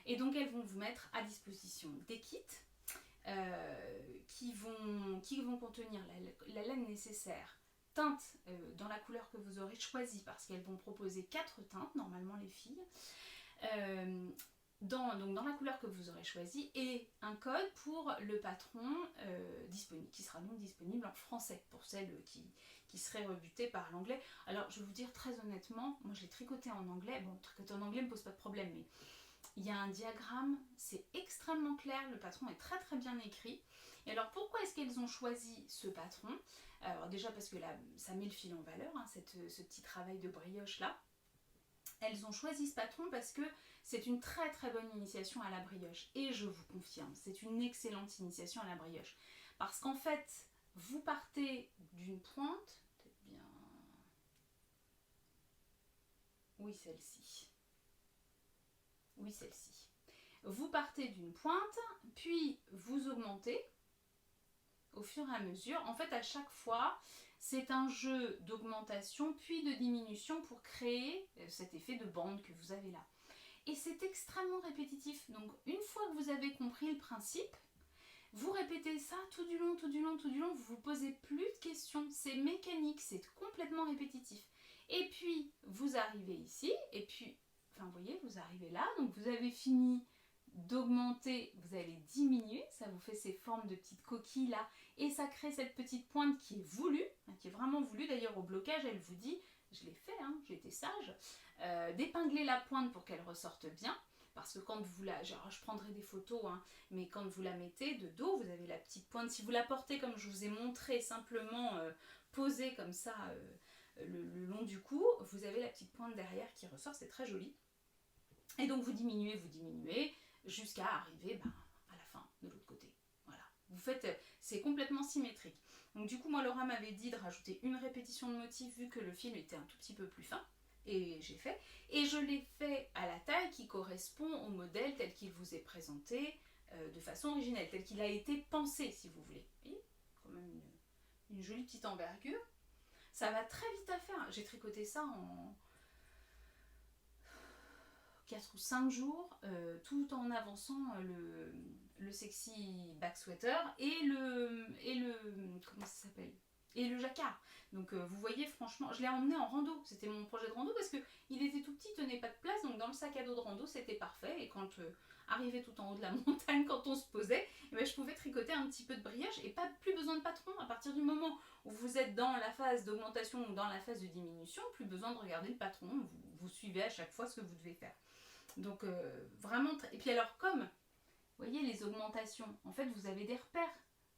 Et donc elles vont vous mettre à disposition des kits qui vont contenir la laine nécessaire teinte dans la couleur que vous aurez choisie, parce qu'elles vont proposer 4 teintes, normalement les filles. Donc dans la couleur que vous aurez choisie, et un code pour le patron disponible, qui sera donc disponible en français pour celles qui seraient rebutées par l'anglais. Alors je vais vous dire très honnêtement, moi je l'ai tricoté en anglais, bon tricoter en anglais ne me pose pas de problème, mais il y a un diagramme, c'est extrêmement clair, le patron est très très bien écrit. Et alors pourquoi est-ce qu'elles ont choisi ce patron? Alors déjà parce que là ça met le fil en valeur, hein, ce petit travail de brioche là. Elles ont choisi ce patron parce que c'est une très très bonne initiation à la brioche. Et je vous confirme, c'est une excellente initiation à la brioche. Parce qu'en fait, vous partez d'une pointe, peut-être bien... Oui, celle-ci. Oui, celle-ci. Vous partez d'une pointe, puis vous augmentez au fur et à mesure. En fait, à chaque fois, c'est un jeu d'augmentation puis de diminution pour créer cet effet de bande que vous avez là. Et c'est extrêmement répétitif. Donc, une fois que vous avez compris le principe, vous répétez ça tout du long, tout du long, tout du long. Vous ne vous posez plus de questions. C'est mécanique, c'est complètement répétitif. Et puis, vous arrivez ici, et puis, enfin, vous voyez, vous arrivez là. Donc, vous avez fini d'augmenter, vous allez diminuer, ça vous fait ces formes de petites coquilles là, et ça crée cette petite pointe qui est voulue, qui est vraiment voulue. D'ailleurs au blocage elle vous dit, je l'ai fait, hein, j'ai été sage, d'épingler la pointe pour qu'elle ressorte bien, parce que quand vous la, genre, je prendrai des photos, hein, mais quand vous la mettez de dos, vous avez la petite pointe, si vous la portez comme je vous ai montré, simplement posée comme ça le long du cou, vous avez la petite pointe derrière qui ressort, c'est très joli. Et donc vous diminuez, jusqu'à arriver à la fin de l'autre côté. Voilà. Vous faites, c'est complètement symétrique. Donc du coup, moi, Laura m'avait dit de rajouter une répétition de motif vu que le fil était un tout petit peu plus fin. Et j'ai fait. Et je l'ai fait à la taille qui correspond au modèle tel qu'il vous est présenté de façon originelle, tel qu'il a été pensé, si vous voulez. Vous voyez, quand même une jolie petite envergure. Ça va très vite à faire. J'ai tricoté ça en 4 ou 5 jours, tout en avançant le sexy back sweater et le comment ça s'appelle, et le jacquard. Donc vous voyez, franchement, je l'ai emmené en rando, c'était mon projet de rando parce que il était tout petit, tenait pas de place, donc dans le sac à dos de rando c'était parfait. Et quand arrivé tout en haut de la montagne, quand on se posait, eh ben, je pouvais tricoter un petit peu de brioche et plus besoin de patron. À partir du moment où vous êtes dans la phase d'augmentation ou dans la phase de diminution, plus besoin de regarder le patron, vous suivez à chaque fois ce que vous devez faire. Donc vraiment, et puis alors comme, vous voyez les augmentations, en fait vous avez des repères.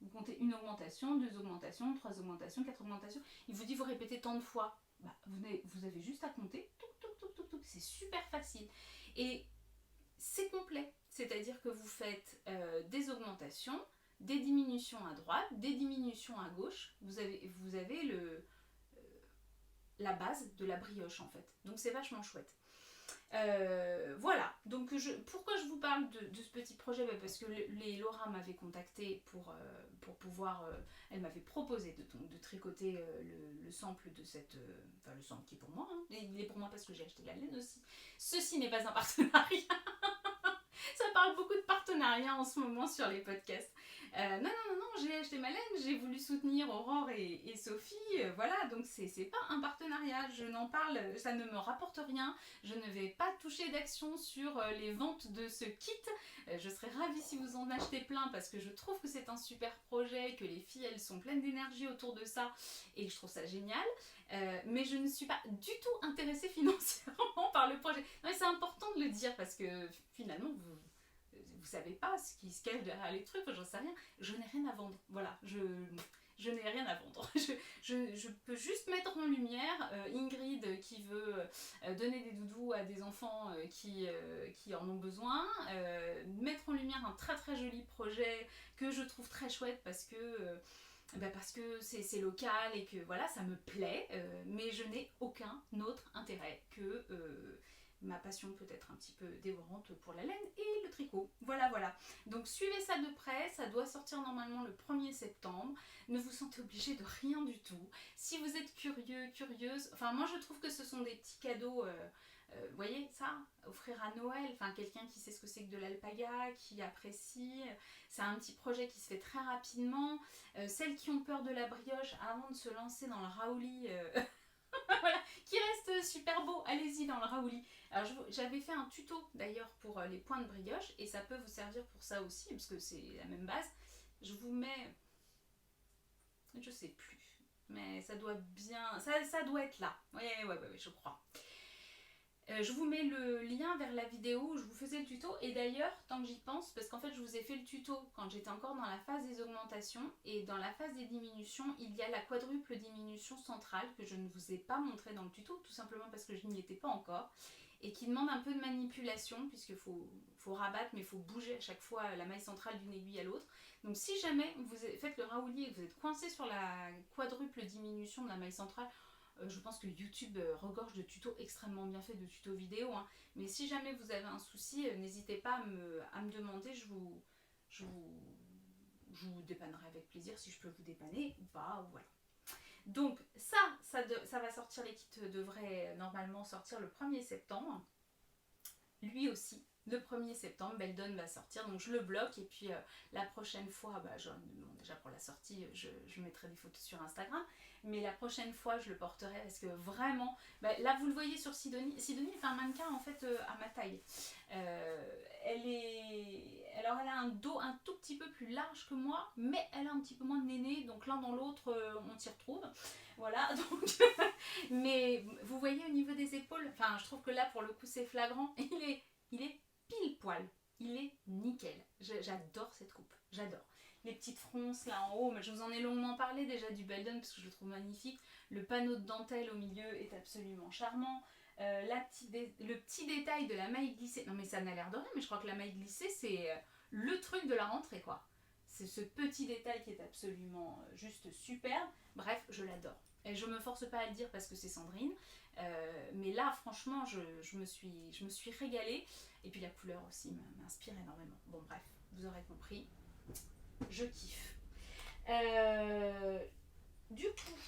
Vous comptez une augmentation, 2 augmentations, 3 augmentations, 4 augmentations. Il vous dit vous répétez tant de fois. Bah, vous avez juste à compter, c'est super facile. Et c'est complet, c'est-à-dire que vous faites des augmentations, des diminutions à droite, des diminutions à gauche. Vous avez la base de la brioche en fait. Donc c'est vachement chouette. Voilà, donc pourquoi je vous parle de ce petit projet? Parce que Laura m'avait contacté pour pouvoir, elle m'avait proposé de tricoter le sample de cette, enfin le sample qui est pour moi, hein, et il est pour moi parce que j'ai acheté de la laine aussi. Ceci n'est pas un partenariat. Ça parle beaucoup de partenariat en ce moment sur les podcasts. Non, j'ai acheté ma laine, j'ai voulu soutenir Aurore et Sophie, voilà, donc c'est pas un partenariat, je n'en parle, ça ne me rapporte rien, je ne vais pas toucher d'action sur les ventes de ce kit, je serais ravie si vous en achetez plein parce que je trouve que c'est un super projet, que les filles elles sont pleines d'énergie autour de ça et je trouve ça génial, mais je ne suis pas du tout intéressée financièrement par le projet. Non, mais c'est important de le dire parce que finalement vous savez pas ce qui se cache derrière les trucs, j'en sais rien, je n'ai rien à vendre, voilà, je n'ai rien à vendre, je peux juste mettre en lumière Ingrid qui veut donner des doudous à des enfants qui en ont besoin, mettre en lumière un très très joli projet que je trouve très chouette parce que c'est local et que voilà, ça me plaît, mais je n'ai aucun autre intérêt que ma passion peut-être un petit peu dévorante pour la laine et le tricot. Voilà. Donc suivez ça de près, ça doit sortir normalement le 1er septembre. Ne vous sentez obligé de rien du tout. Si vous êtes curieux, curieuse, enfin moi je trouve que ce sont des petits cadeaux Vous voyez ça, offrir à Noël, enfin quelqu'un qui sait ce que c'est que de l'alpaga, qui apprécie, c'est un petit projet qui se fait très rapidement. Celles qui ont peur de la brioche avant de se lancer dans le raouli, voilà, qui reste super beau, allez-y dans le raouli. Alors j'avais fait un tuto d'ailleurs pour les points de brioche et ça peut vous servir pour ça aussi parce que c'est la même base. Je vous mets, je sais plus, mais ça doit bien, ça doit être là. Ouais, je crois. Je vous mets le lien vers la vidéo où je vous faisais le tuto. Et d'ailleurs, tant que j'y pense, parce qu'en fait je vous ai fait le tuto quand j'étais encore dans la phase des augmentations. Et dans la phase des diminutions, il y a la quadruple diminution centrale que je ne vous ai pas montré dans le tuto, tout simplement parce que je n'y étais pas encore. Et qui demande un peu de manipulation, puisqu'il faut rabattre, mais il faut bouger à chaque fois la maille centrale d'une aiguille à l'autre. Donc si jamais vous faites le raouli et que vous êtes coincé sur la quadruple diminution de la maille centrale, je pense que YouTube regorge de tutos extrêmement bien faits, de tutos vidéo. Hein. Mais si jamais vous avez un souci, n'hésitez pas à me demander. Je vous dépannerai avec plaisir si je peux vous dépanner ou pas. Ou voilà. Donc ça va sortir, les kits devraient normalement sortir le 1er septembre. Lui aussi, le 1er septembre, Beldon va sortir, donc je le bloque et puis la prochaine fois, bon, déjà pour la sortie, je mettrai des photos sur Instagram, mais la prochaine fois je le porterai parce que vraiment, là vous le voyez sur Sidonie est un mannequin en fait à ma taille. Alors elle a un dos un tout petit peu plus large que moi, mais elle a un petit peu moins de néné, donc l'un dans l'autre on s'y retrouve. Voilà, donc mais vous voyez au niveau des épaules, enfin je trouve que là pour le coup c'est flagrant, il est pile poil, il est nickel. J'adore cette coupe, j'adore. Les petites fronces là en haut, mais je vous en ai longuement parlé déjà du Beldon parce que je le trouve magnifique. Le panneau de dentelle au milieu est absolument charmant. Le petit détail de la maille glissée, non mais ça n'a l'air de rien, mais je crois que la maille glissée c'est le truc de la rentrée quoi. C'est ce petit détail qui est absolument juste superbe. Bref, je l'adore. Et je me force pas à le dire parce que c'est Sandrine. Mais là, franchement, je me suis régalée. Et puis la couleur aussi m'inspire énormément. Bon, bref, vous aurez compris. Je kiffe. Du coup,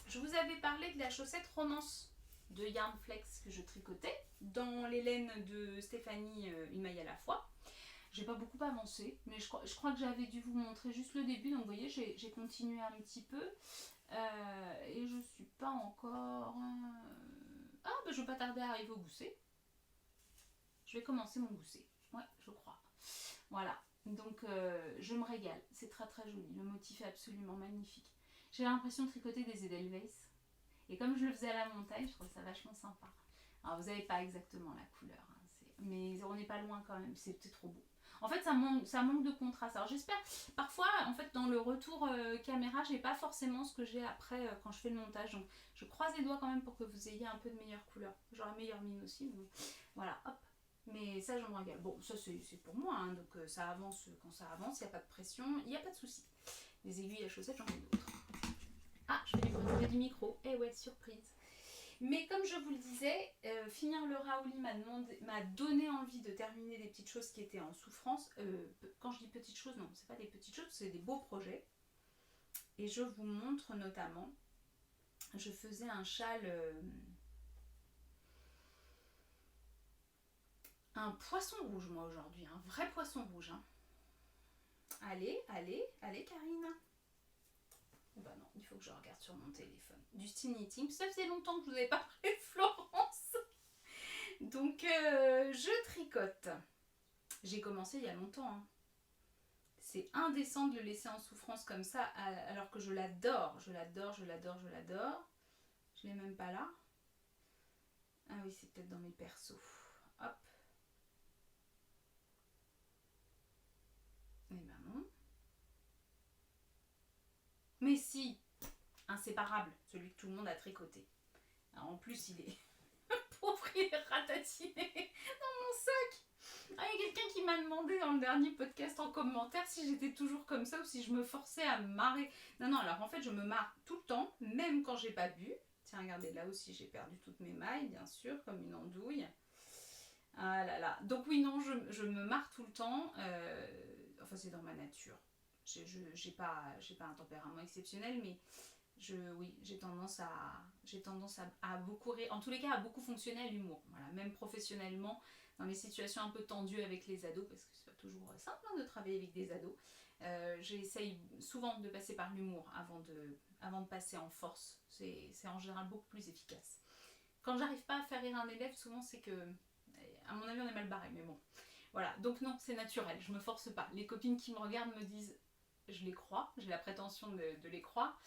je vous avais parlé de la chaussette Romance de Yarn Flex que je tricotais dans les laines de Stéphanie, une maille à la fois. J'ai pas beaucoup avancé, mais je crois que j'avais dû vous montrer juste le début, donc vous voyez, j'ai continué un petit peu. Et je suis pas encore... je vais pas tarder à arriver au gousset. Je vais commencer mon gousset, ouais, je crois. Voilà, donc je me régale, c'est très très joli, le motif est absolument magnifique. J'ai l'impression de tricoter des Edelweiss, et comme je le faisais à la montagne, je trouve ça vachement sympa. Alors vous n'avez pas exactement la couleur, hein, mais on n'est pas loin quand même, c'est trop beau. En fait, ça manque de contraste. Alors j'espère, parfois, en fait, dans le retour caméra, j'ai pas forcément ce que j'ai après quand je fais le montage. Donc, je croise les doigts quand même pour que vous ayez un peu de meilleure couleur. J'aurai meilleure mine aussi. Donc, voilà, hop. Mais ça, j'en me régale. Bon, ça, c'est pour moi. Hein, donc, ça avance quand ça avance. Il n'y a pas de pression. Il n'y a pas de souci. Les aiguilles à chaussettes, j'en ai d'autres. Ah, je fais du bruit du micro. Eh ouais, surprise. Mais comme je vous le disais, finir le raouli m'a donné envie de terminer des petites choses qui étaient en souffrance. Quand je dis petites choses, non, c'est pas des petites choses, c'est des beaux projets. Et je vous montre notamment, je faisais un châle, un poisson rouge moi aujourd'hui, un vrai poisson rouge. Hein. Allez, Karine. Bah non, il faut que je regarde sur mon téléphone. Du style knitting, ça faisait longtemps que je vous avais pas parlé de Florence. Donc je tricote. J'ai commencé il y a longtemps. Hein. C'est indécent de le laisser en souffrance comme ça alors que je l'adore. Je l'adore. Je l'ai même pas là. Ah oui, c'est peut-être dans mes persos. Hop. Eh ben non. Mais si, inséparable, celui que tout le monde a tricoté. Alors en plus, il est pauvre, il est ratatiné dans mon sac. Ah, il y a quelqu'un qui m'a demandé dans le dernier podcast en commentaire si j'étais toujours comme ça ou si je me forçais à me marrer. Non, alors en fait, je me marre tout le temps, même quand j'ai pas bu. Tiens, regardez, là aussi, j'ai perdu toutes mes mailles, bien sûr, comme une andouille. Ah là là. Donc oui, non, je me marre tout le temps. Enfin, c'est dans ma nature. J'ai pas un tempérament exceptionnel, mais Oui, j'ai tendance à beaucoup rire, en tous les cas à beaucoup fonctionner à l'humour, voilà, même professionnellement, dans les situations un peu tendues avec les ados, parce que c'est pas toujours simple hein, de travailler avec des ados. J'essaye souvent de passer par l'humour avant de passer en force, c'est en général beaucoup plus efficace. Quand j'arrive pas à faire rire un élève, souvent c'est que, à mon avis, on est mal barré, mais bon. Voilà, donc non, c'est naturel, je me force pas. Les copines qui me regardent me disent, je les crois, j'ai la prétention de les croire,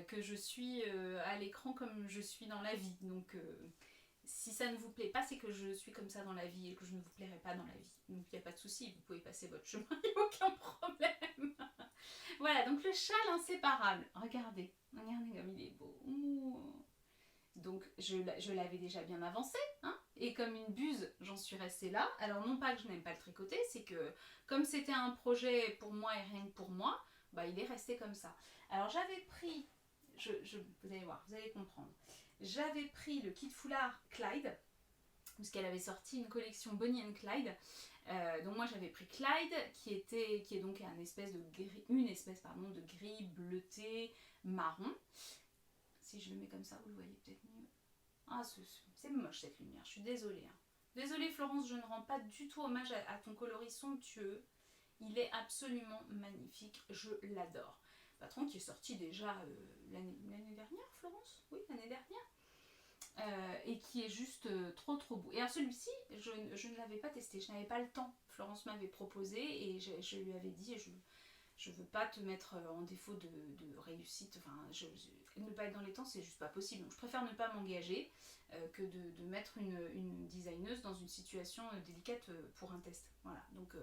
que je suis à l'écran comme je suis dans la vie. Donc si ça ne vous plaît pas, c'est que je suis comme ça dans la vie et que je ne vous plairai pas dans la vie. Donc il n'y a pas de souci, vous pouvez passer votre chemin, il n'y a aucun problème. Voilà, donc le chat l'inséparable. Regardez, regardez comme il est beau. Ouh. Donc je l'avais déjà bien avancé, hein, et comme une buse, j'en suis restée là. Alors non pas que je n'aime pas le tricoter, c'est que comme c'était un projet pour moi et rien que pour moi, bah il est resté comme ça. Alors j'avais pris, vous allez voir, vous allez comprendre. J'avais pris le kit foulard Clyde, parce qu'elle avait sorti une collection Bonnie and Clyde. Donc moi j'avais pris Clyde, qui est donc une espèce de gris bleuté marron. Si je le mets comme ça, vous le voyez peut-être mieux. Ah, c'est moche cette lumière, je suis désolée. Hein. Désolée Florence, je ne rends pas du tout hommage à ton coloris somptueux. Il est absolument magnifique, je l'adore. Patron qui est sorti déjà l'année dernière, Florence. Oui, l'année dernière. Et qui est juste trop beau. Et alors celui-ci, je ne l'avais pas testé, je n'avais pas le temps. Florence m'avait proposé et je lui avais dit, je veux pas te mettre en défaut de réussite, enfin, ne pas être dans les temps, c'est juste pas possible. Donc je préfère ne pas m'engager que de mettre une designeuse dans une situation délicate pour un test. Voilà, donc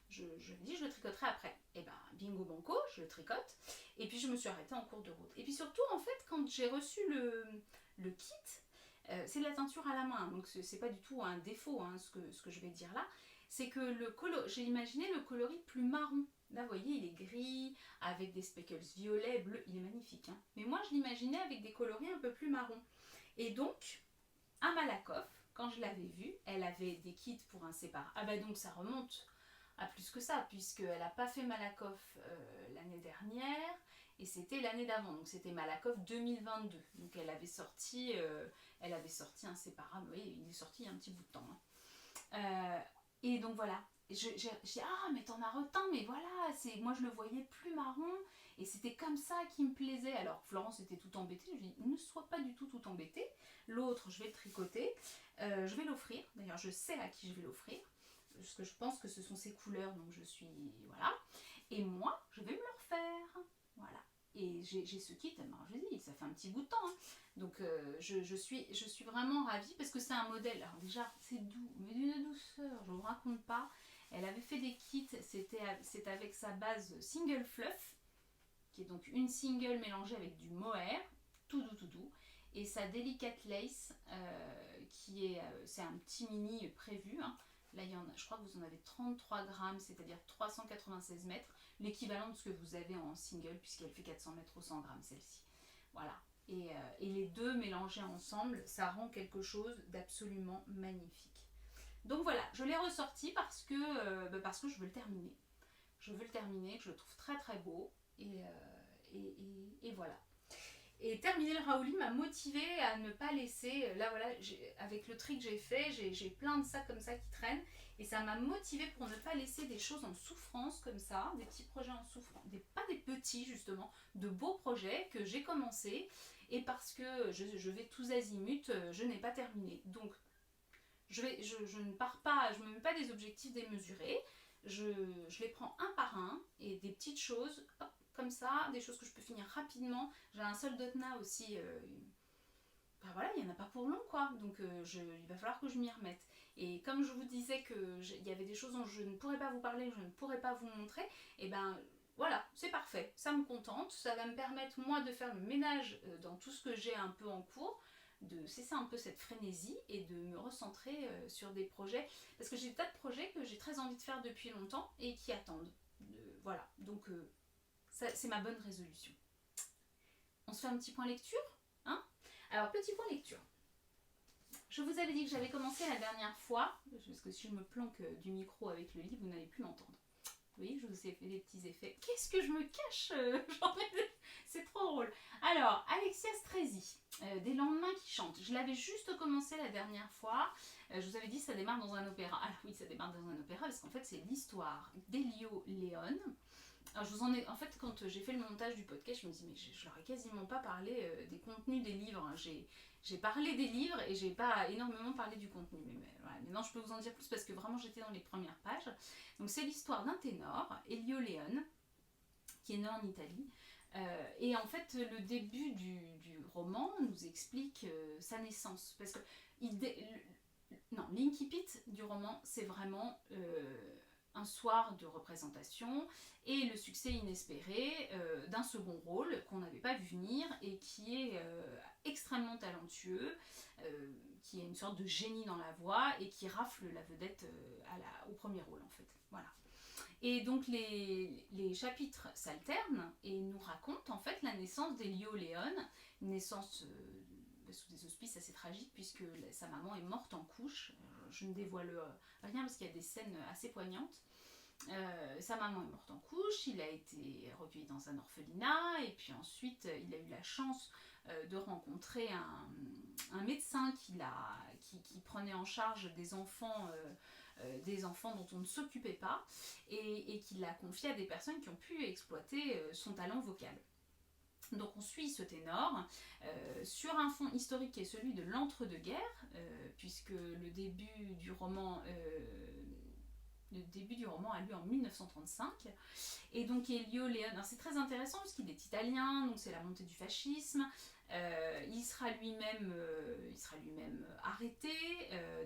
je lui dis, je le tricoterai après. Et ben, bingo banco, je le tricote. Et puis je me suis arrêtée en cours de route. Et puis surtout, en fait, quand j'ai reçu le kit, c'est de la teinture à la main, donc c'est pas du tout un défaut, hein, ce que je vais dire là. C'est que j'ai imaginé le coloris plus marron. Là, vous voyez, il est gris, avec des speckles violets, bleus, il est magnifique. Hein. Mais moi, je l'imaginais avec des coloris un peu plus marron. Et donc, à Malakoff, quand je l'avais vue, elle avait des kits pour un sépar. Ah bah donc ça remonte à plus que ça, puisqu'elle n'a pas fait Malakoff l'année dernière, et c'était l'année d'avant, donc c'était Malakoff 2022. Donc elle avait sorti un séparat, vous voyez, il est sorti il y a un petit bout de temps. Hein. Et donc voilà, j'ai dit ah mais t'en as retint, mais voilà, moi je le voyais plus marron et c'était comme ça qui me plaisait. Alors Florence était tout embêtée, je lui ai dit ne sois pas du tout embêtée, l'autre je vais le tricoter, je vais l'offrir, d'ailleurs je sais à qui je vais l'offrir, parce que je pense que ce sont ses couleurs, donc voilà, et moi je vais me le refaire, voilà. Et j'ai ce kit, je vous dis, ça fait un petit bout de temps. Hein. Donc je suis vraiment ravie parce que c'est un modèle. Alors déjà, c'est doux, mais d'une douceur, je ne vous raconte pas. Elle avait fait des kits, c'est avec sa base single fluff, qui est donc une single mélangée avec du mohair, tout doux. Et sa delicate lace, c'est un petit mini prévu. Hein. Là, je crois que vous en avez 33 grammes, c'est-à-dire 396 mètres, l'équivalent de ce que vous avez en single, puisqu'elle fait 400 mètres au 100 grammes, celle-ci. Voilà. Et les deux mélangés ensemble, ça rend quelque chose d'absolument magnifique. Donc voilà, je l'ai ressorti parce que je veux le terminer. Je veux le terminer, que je le trouve très beau. Et voilà. Et terminer le Raouli m'a motivée à ne pas laisser, là voilà, avec le tri que j'ai fait, j'ai plein de sacs comme ça qui traînent, et ça m'a motivée pour ne pas laisser des choses en souffrance comme ça, des petits projets en souffrance, pas des petits justement, de beaux projets que j'ai commencé, et parce que je vais tous azimuts, je n'ai pas terminé. Donc je ne pars pas, je ne me mets pas des objectifs démesurés, je les prends un par un, et des petites choses, hop, comme ça, des choses que je peux finir rapidement. J'ai un soldotna aussi, ben voilà, il n'y en a pas pour long quoi, donc il va falloir que je m'y remette. Et comme je vous disais qu'il y avait des choses dont je ne pourrais pas vous parler, je ne pourrais pas vous montrer, et ben voilà, c'est parfait, ça me contente, ça va me permettre moi de faire le ménage dans tout ce que j'ai un peu en cours, de cesser un peu cette frénésie et de me recentrer sur des projets, parce que j'ai des tas de projets que j'ai très envie de faire depuis longtemps et qui attendent. Voilà, donc c'est ma bonne résolution. On se fait un petit point lecture, hein? Alors, petit point lecture. Je vous avais dit que j'avais commencé la dernière fois, parce que si je me planque du micro avec le livre, vous n'allez plus m'entendre. Oui, je vous ai fait des petits effets. Qu'est-ce que je me cache C'est trop drôle. Alors, Alexia Strezzi, Des lendemains qui chantent. Je l'avais juste commencé la dernière fois. Je vous avais dit ça démarre dans un opéra. Ah oui, ça démarre dans un opéra parce qu'en fait c'est l'histoire d'Elio Léon. Alors je vous en ai, en fait quand j'ai fait le montage du podcast, je me dis mais je leur ai quasiment pas parlé des contenus des livres. J'ai parlé des livres et j'ai pas énormément parlé du contenu. Mais voilà, maintenant je peux vous en dire plus parce que vraiment j'étais dans les premières pages. Donc c'est l'histoire d'un ténor, Elio Léon, qui est né en Italie. Et en fait, le début du roman nous explique sa naissance. Parce que l'incipit du roman, c'est vraiment un soir de représentation et le succès inespéré d'un second rôle qu'on n'avait pas vu venir et qui est extrêmement talentueux, qui est une sorte de génie dans la voix et qui rafle la vedette au premier rôle en fait. Voilà. Et donc les chapitres s'alternent et nous racontent en fait la naissance d'Elio Léon, une naissance sous des auspices assez tragiques puisque sa maman est morte en couche. Je ne dévoile rien parce qu'il y a des scènes assez poignantes. Sa maman est morte en couche, il a été recueilli dans un orphelinat et puis ensuite il a eu la chance de rencontrer un médecin qui prenait en charge des enfants dont on ne s'occupait pas et qui l'a confié à des personnes qui ont pu exploiter son talent vocal. Donc on suit ce ténor sur un fond historique qui est celui de l'entre-deux-guerres, puisque le début du roman a lieu en 1935. Et donc Elio Léon, c'est très intéressant parce qu'il est italien, donc c'est la montée du fascisme. Il sera lui-même arrêté,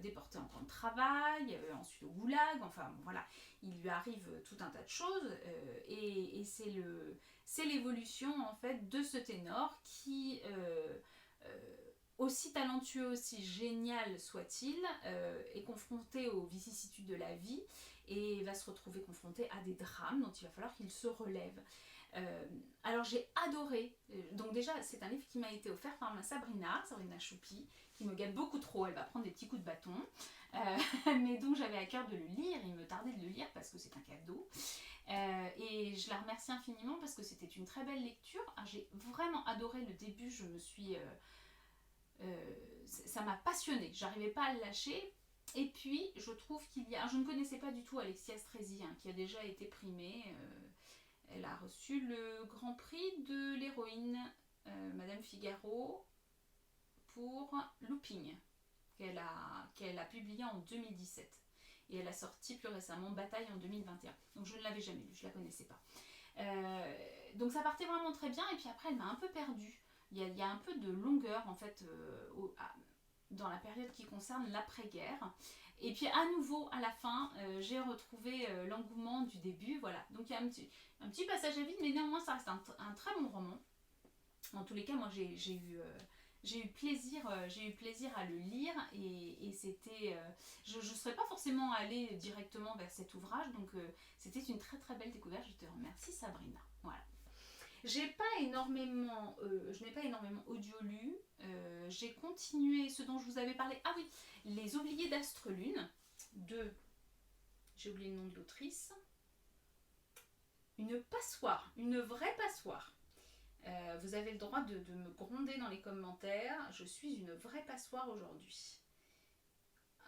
déporté en camp de travail, ensuite au goulag, enfin bon, voilà, il lui arrive tout un tas de choses et c'est l'évolution en fait de ce ténor qui aussi talentueux, aussi génial soit-il, est confronté aux vicissitudes de la vie et va se retrouver confronté à des drames dont il va falloir qu'il se relève. Alors j'ai adoré, donc déjà c'est un livre qui m'a été offert par ma Sabrina Choupi, qui me gâte beaucoup trop, elle va prendre des petits coups de bâton, mais donc j'avais à cœur de le lire, il me tardait de le lire parce que c'est un cadeau. Et je la remercie infiniment parce que c'était une très belle lecture. Alors, j'ai vraiment adoré le début, ça m'a passionnée, j'arrivais pas à le lâcher. Et puis je trouve qu'il y a, je ne connaissais pas du tout Alexia Strezzi, qui a déjà été primée. Elle a reçu le grand prix de l'héroïne Madame Figaro pour Looping, qu'elle a publié en 2017. Et elle a sorti plus récemment Bataille en 2021. Donc je ne l'avais jamais lue, je ne la connaissais pas. Donc ça partait vraiment très bien et puis après elle m'a un peu perdue. Il y a un peu de longueur en fait dans la période qui concerne l'après-guerre. Et puis à nouveau à la fin j'ai retrouvé l'engouement du début. Voilà. Donc il y a un petit passage à vide mais néanmoins ça reste un très bon roman. En tous les cas moi j'ai eu plaisir à le lire et c'était je ne serais pas forcément allée directement vers cet ouvrage donc c'était une très très belle découverte. Je te remercie Sabrina. Voilà. Je n'ai pas énormément audio lu. J'ai continué ce dont je vous avais parlé. Ah oui, Les Oubliés d'Astrelune de, j'ai oublié le nom de l'autrice, une passoire, une vraie passoire. Vous avez le droit de me gronder dans les commentaires. Je suis une vraie passoire aujourd'hui.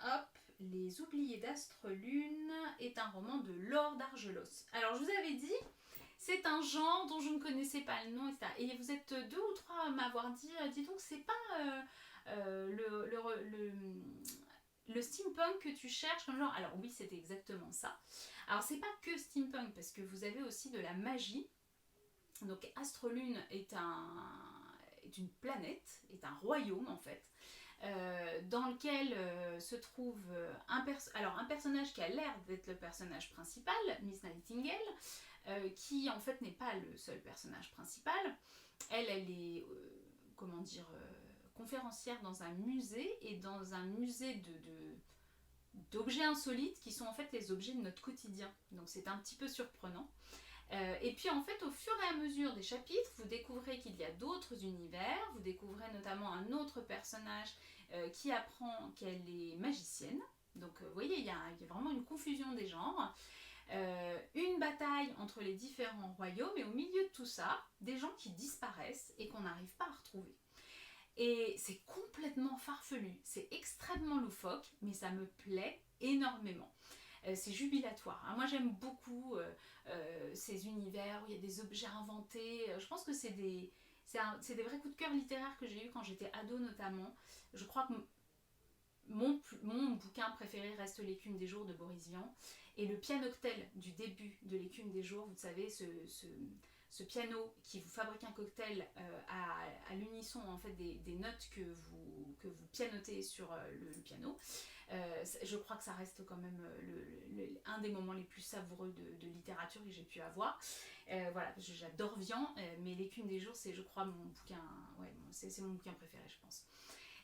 Hop, Les Oubliés d'Astrelune est un roman de Laure d'Argelos. Alors je vous avais dit, c'est un genre dont je ne connaissais pas le nom, etc. Et vous êtes 2 ou 3 à m'avoir dit, dis donc c'est pas le steampunk que tu cherches comme genre. Alors oui, c'était exactement ça. Alors c'est pas que steampunk parce que vous avez aussi de la magie. Donc Astrelune est une planète, est un royaume en fait, dans lequel se trouve un personnage qui a l'air d'être le personnage principal, Miss Nightingale, qui en fait n'est pas le seul personnage principal. Elle est conférencière dans un musée et dans un musée d'objets insolites qui sont en fait les objets de notre quotidien. Donc c'est un petit peu surprenant. Et puis en fait au fur et à mesure des chapitres vous découvrez qu'il y a d'autres univers, vous découvrez notamment un autre personnage qui apprend qu'elle est magicienne, donc vous voyez il y a vraiment une confusion des genres, une bataille bataille entre les différents royaumes et au milieu de tout ça, des gens qui disparaissent et qu'on n'arrive pas à retrouver. Et c'est complètement farfelu, c'est extrêmement loufoque, mais ça me plaît énormément. C'est jubilatoire. Moi j'aime beaucoup ces univers où il y a des objets inventés. Je pense que c'est des vrais coups de cœur littéraires que j'ai eu quand j'étais ado notamment. Je crois que mon bouquin préféré reste L'écume des jours de Boris Vian. Et le pianoctel du début de L'écume des jours, vous savez, ce piano qui vous fabrique un cocktail à l'unisson en fait des notes que vous pianotez sur le piano. Je crois que ça reste quand même un des moments les plus savoureux de littérature que j'ai pu avoir. Voilà, j'adore Vian, mais L'écume des jours, c'est je crois mon bouquin, ouais, c'est mon bouquin préféré je pense.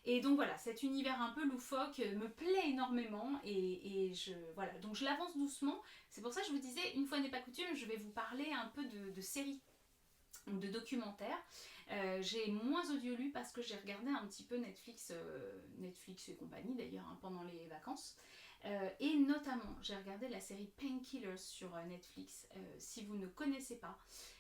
Et donc voilà, cet univers un peu loufoque me plaît énormément et voilà, donc je l'avance doucement. C'est pour ça que je vous disais, une fois n'est pas coutume, je vais vous parler un peu de séries ou de documentaires. J'ai moins audio-lu parce que j'ai regardé un petit peu Netflix et compagnie d'ailleurs pendant les vacances. Et notamment, j'ai regardé la série Painkillers sur Netflix. Si vous ne connaissez pas,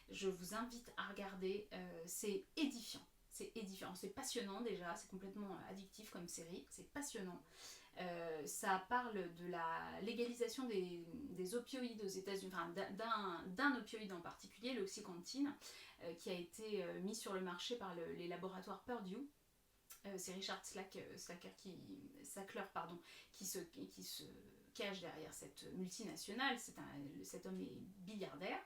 je vous invite à regarder. C'est édifiant. C'est édifiant, c'est passionnant déjà, c'est complètement addictif comme série, c'est passionnant. Ça parle de la légalisation des opioïdes aux États-Unis, enfin d'un opioïde en particulier, l'oxycontin, qui a été mis sur le marché par les laboratoires Purdue. C'est Richard Sackler qui se cache derrière cette multinationale. Cet homme est milliardaire.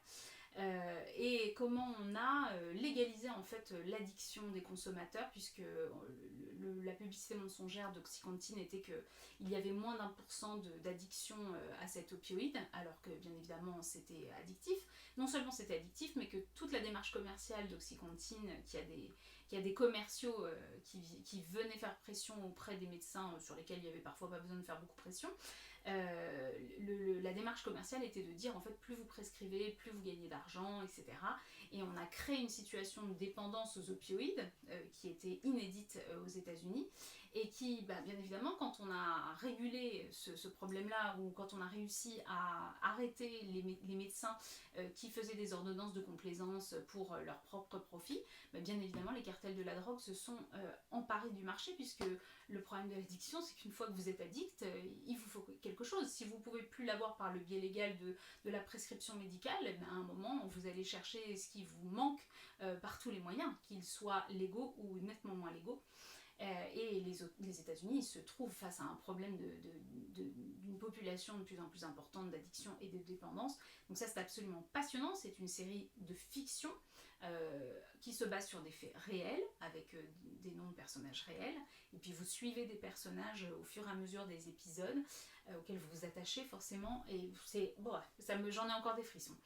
Et comment on a légalisé en fait l'addiction des consommateurs, puisque la publicité mensongère d'Oxycontin était qu'il y avait moins d'1% d'addiction à cet opioïde, alors que bien évidemment c'était addictif. Non seulement c'était addictif, mais que toute la démarche commerciale d'Oxycontin, qui a des commerciaux qui venaient faire pression auprès des médecins sur lesquels il n'y avait parfois pas besoin de faire beaucoup pression, la démarche commerciale était de dire en fait plus vous prescrivez, plus vous gagnez d'argent, etc. Et on a créé une situation de dépendance aux opioïdes qui était inédite aux États-Unis et qui, bien évidemment, quand on a régulé ce problème-là ou quand on a réussi à arrêter les médecins qui faisaient des ordonnances de complaisance pour leur propre profit, bien évidemment les cartels de la drogue se sont emparés du marché, puisque le problème de l'addiction, c'est qu'une fois que vous êtes addict, il vous faut quelque chose. Si vous ne pouvez plus l'avoir par le biais légal de la prescription médicale, à un moment, vous allez chercher ce qui vous manque par tous les moyens, qu'ils soient légaux ou nettement moins légaux. Et les États-Unis se trouvent face à un problème d'une population de plus en plus importante d'addiction et de dépendance. Donc ça, c'est absolument passionnant. C'est une série de fiction qui se base sur des faits réels, avec des noms de personnages réels. Et puis vous suivez des personnages au fur et à mesure des épisodes auxquels vous vous attachez forcément. Et j'en ai encore des frissons.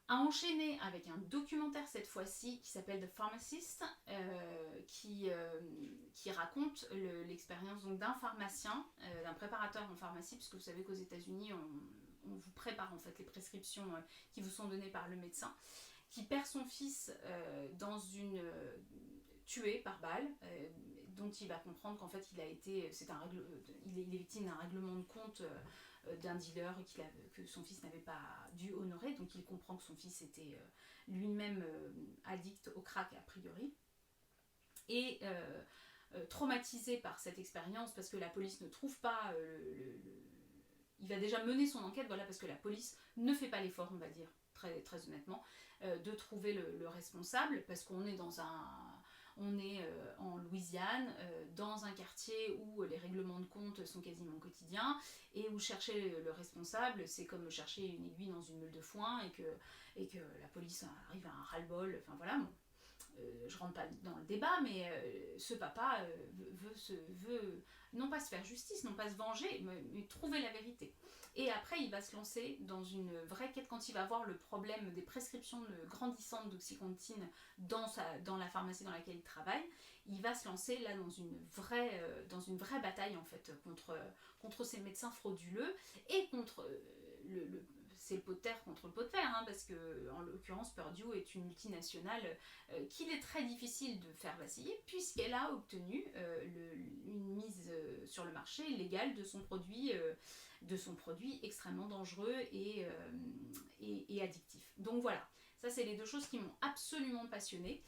A enchaîné avec un documentaire cette fois-ci qui s'appelle The Pharmacist, qui raconte l'expérience d'un pharmacien, d'un préparateur en pharmacie, puisque vous savez qu'aux États-Unis on vous prépare en fait les prescriptions qui vous sont données par le médecin, qui perd son fils tué par balle, dont il va comprendre qu'en fait il est victime d'un règlement de compte d'un dealer que son fils n'avait pas dû honorer. Donc il comprend que son fils était lui-même addict au crack a priori. Et traumatisé par cette expérience, parce que la police ne trouve pas il va déjà mener son enquête, parce que la police ne fait pas l'effort, on va dire très, très honnêtement, de trouver le responsable, parce qu'on est en Louisiane, dans un quartier où les règlements de compte sont quasiment quotidiens, et où chercher le responsable, c'est comme chercher une aiguille dans une meule de foin, et que la police arrive à un ras-le-bol. Enfin voilà, bon. Je rentre pas dans le débat, mais ce papa veut non pas se faire justice, non pas se venger, mais trouver la vérité. Et après, il va se lancer dans une vraie quête quand il va voir le problème des prescriptions grandissantes d'Oxycontin dans la pharmacie dans laquelle il travaille. Il va se lancer là dans une vraie bataille en fait contre ces médecins frauduleux et contre c'est le pot de terre contre le pot de fer, parce que en l'occurrence Purdue est une multinationale qu'il est très difficile de faire vaciller, puisqu'elle a obtenu une mise sur le marché légale de son produit extrêmement dangereux et addictif. Donc voilà, ça c'est les deux choses qui m'ont absolument passionnée.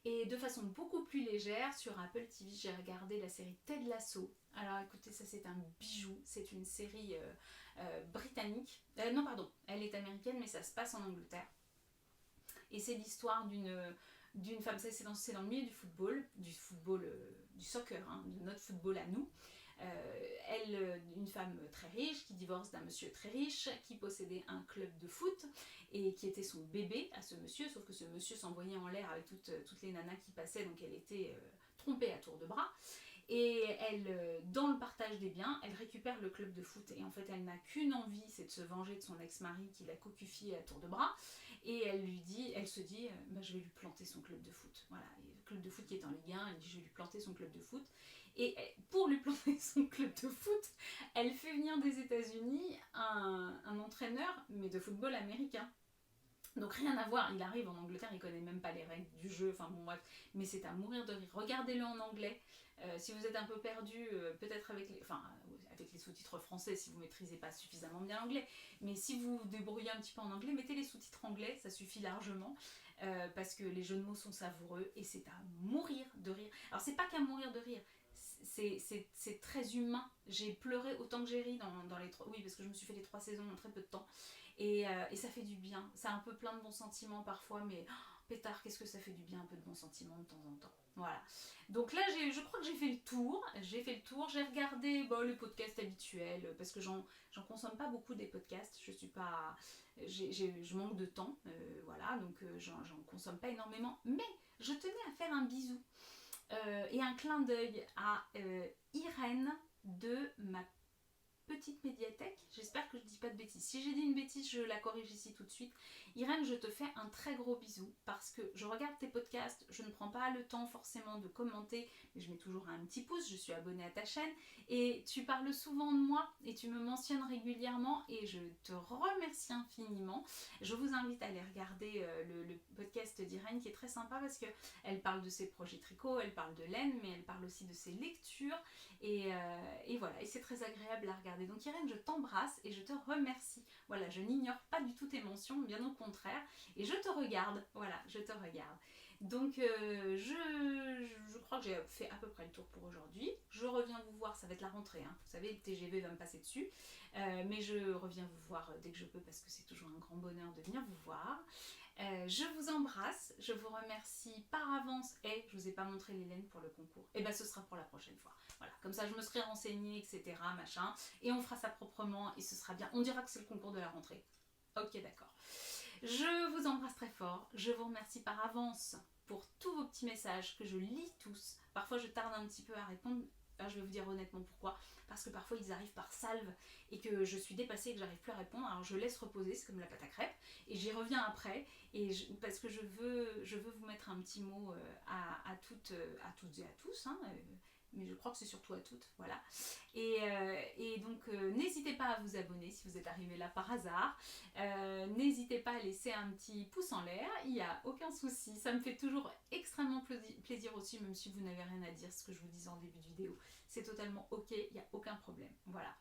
Et de façon beaucoup plus légère, sur Apple TV, j'ai regardé la série Ted Lasso. Alors écoutez, ça c'est un bijou, c'est une série britannique. Non pardon, elle est américaine mais ça se passe en Angleterre. Et c'est l'histoire d'une femme, c'est dans le milieu du football, du soccer, hein, de notre football à nous. Une femme très riche qui divorce d'un monsieur très riche qui possédait un club de foot et qui était son bébé à ce monsieur, sauf que ce monsieur s'envoyait en l'air avec toutes les nanas qui passaient, donc elle était trompée à tour de bras. Et dans le partage des biens, elle récupère le club de foot et en fait elle n'a qu'une envie, c'est de se venger de son ex-mari qui l'a cocufié à tour de bras. Et elle se dit, je vais lui planter son club de foot. Voilà, et le club de foot qui est en Ligue 1, elle dit je vais lui planter son club de foot. Et pour lui planter son club de foot, elle fait venir des États-Unis un entraîneur, mais de football américain. Donc rien à voir, il arrive en Angleterre, il connaît même pas les règles du jeu, enfin bon bref, mais c'est à mourir de rire. Regardez-le en anglais, si vous êtes un peu perdu, peut-être avec les sous-titres français si vous maîtrisez pas suffisamment bien l'anglais, mais si vous vous débrouillez un petit peu en anglais, mettez les sous-titres anglais, ça suffit largement, parce que les jeux de mots sont savoureux et c'est à mourir de rire. Alors c'est pas qu'à mourir de rire, c'est très humain. J'ai pleuré autant que j'ai ri dans les 3... Oui, parce que je me suis fait les 3 saisons en très peu de temps. Et ça fait du bien. C'est un peu plein de bons sentiments parfois, mais pétard, qu'est-ce que ça fait du bien, un peu de bons sentiments de temps en temps. Voilà. Donc là, je crois que j'ai fait le tour. J'ai regardé les podcasts habituels, parce que j'en consomme pas beaucoup des podcasts. Je suis pas... je manque de temps. Voilà, donc j'en consomme pas énormément. Mais je tenais à faire un bisou. Et un clin d'œil à Irène de ma petite médiathèque. J'espère que je dis pas de bêtises. Si j'ai dit une bêtise, je la corrige ici tout de suite. Irène, je te fais un très gros bisou parce que je regarde tes podcasts, je ne prends pas le temps forcément de commenter, mais je mets toujours un petit pouce, je suis abonnée à ta chaîne et tu parles souvent de moi et tu me mentionnes régulièrement et je te remercie infiniment. Je vous invite à aller regarder le podcast d'Irène qui est très sympa parce qu'elle parle de ses projets tricot, elle parle de laine, mais elle parle aussi de ses lectures et voilà, et c'est très agréable à regarder. Donc Irène, je t'embrasse et je te remercie. Voilà, je n'ignore pas du tout tes mentions, bien au contraire. Et je te regarde, voilà, je te regarde. Donc je crois que j'ai fait à peu près le tour pour aujourd'hui. Je reviens vous voir, ça va être la rentrée, hein. Vous savez, le TGV va me passer dessus. Mais je reviens vous voir dès que je peux parce que c'est toujours un grand bonheur de venir vous voir. Je vous embrasse, je vous remercie par avance et je vous ai pas montré les laines pour le concours. Et ce sera pour la prochaine fois. Voilà, comme ça je me serai renseignée, etc. machin, et on fera ça proprement et ce sera bien. On dira que c'est le concours de la rentrée. Ok, d'accord. Je vous embrasse très fort. Je vous remercie par avance pour tous vos petits messages que je lis tous. Parfois je tarde un petit peu à répondre. Je vais vous dire honnêtement pourquoi. Parce que parfois ils arrivent par salve et que je suis dépassée et que j'arrive plus à répondre. Alors je laisse reposer, c'est comme la pâte à crêpes. Et j'y reviens après. Parce que je veux vous mettre un petit mot à toutes et à tous. Hein, mais je crois que c'est surtout à toutes, voilà. Et donc n'hésitez pas à vous abonner si vous êtes arrivé là par hasard. N'hésitez pas à laisser un petit pouce en l'air, il n'y a aucun souci. Ça me fait toujours extrêmement plaisir aussi, même si vous n'avez rien à dire, ce que je vous disais en début de vidéo. C'est totalement ok, il n'y a aucun problème, voilà.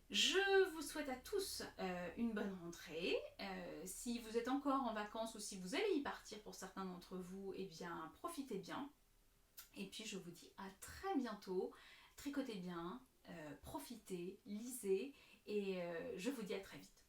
Je vous souhaite à tous une bonne rentrée. Si vous êtes encore en vacances ou si vous allez y partir pour certains d'entre vous, eh bien profitez bien. Et puis je vous dis à très bientôt. Tricotez bien, profitez, lisez et je vous dis à très vite.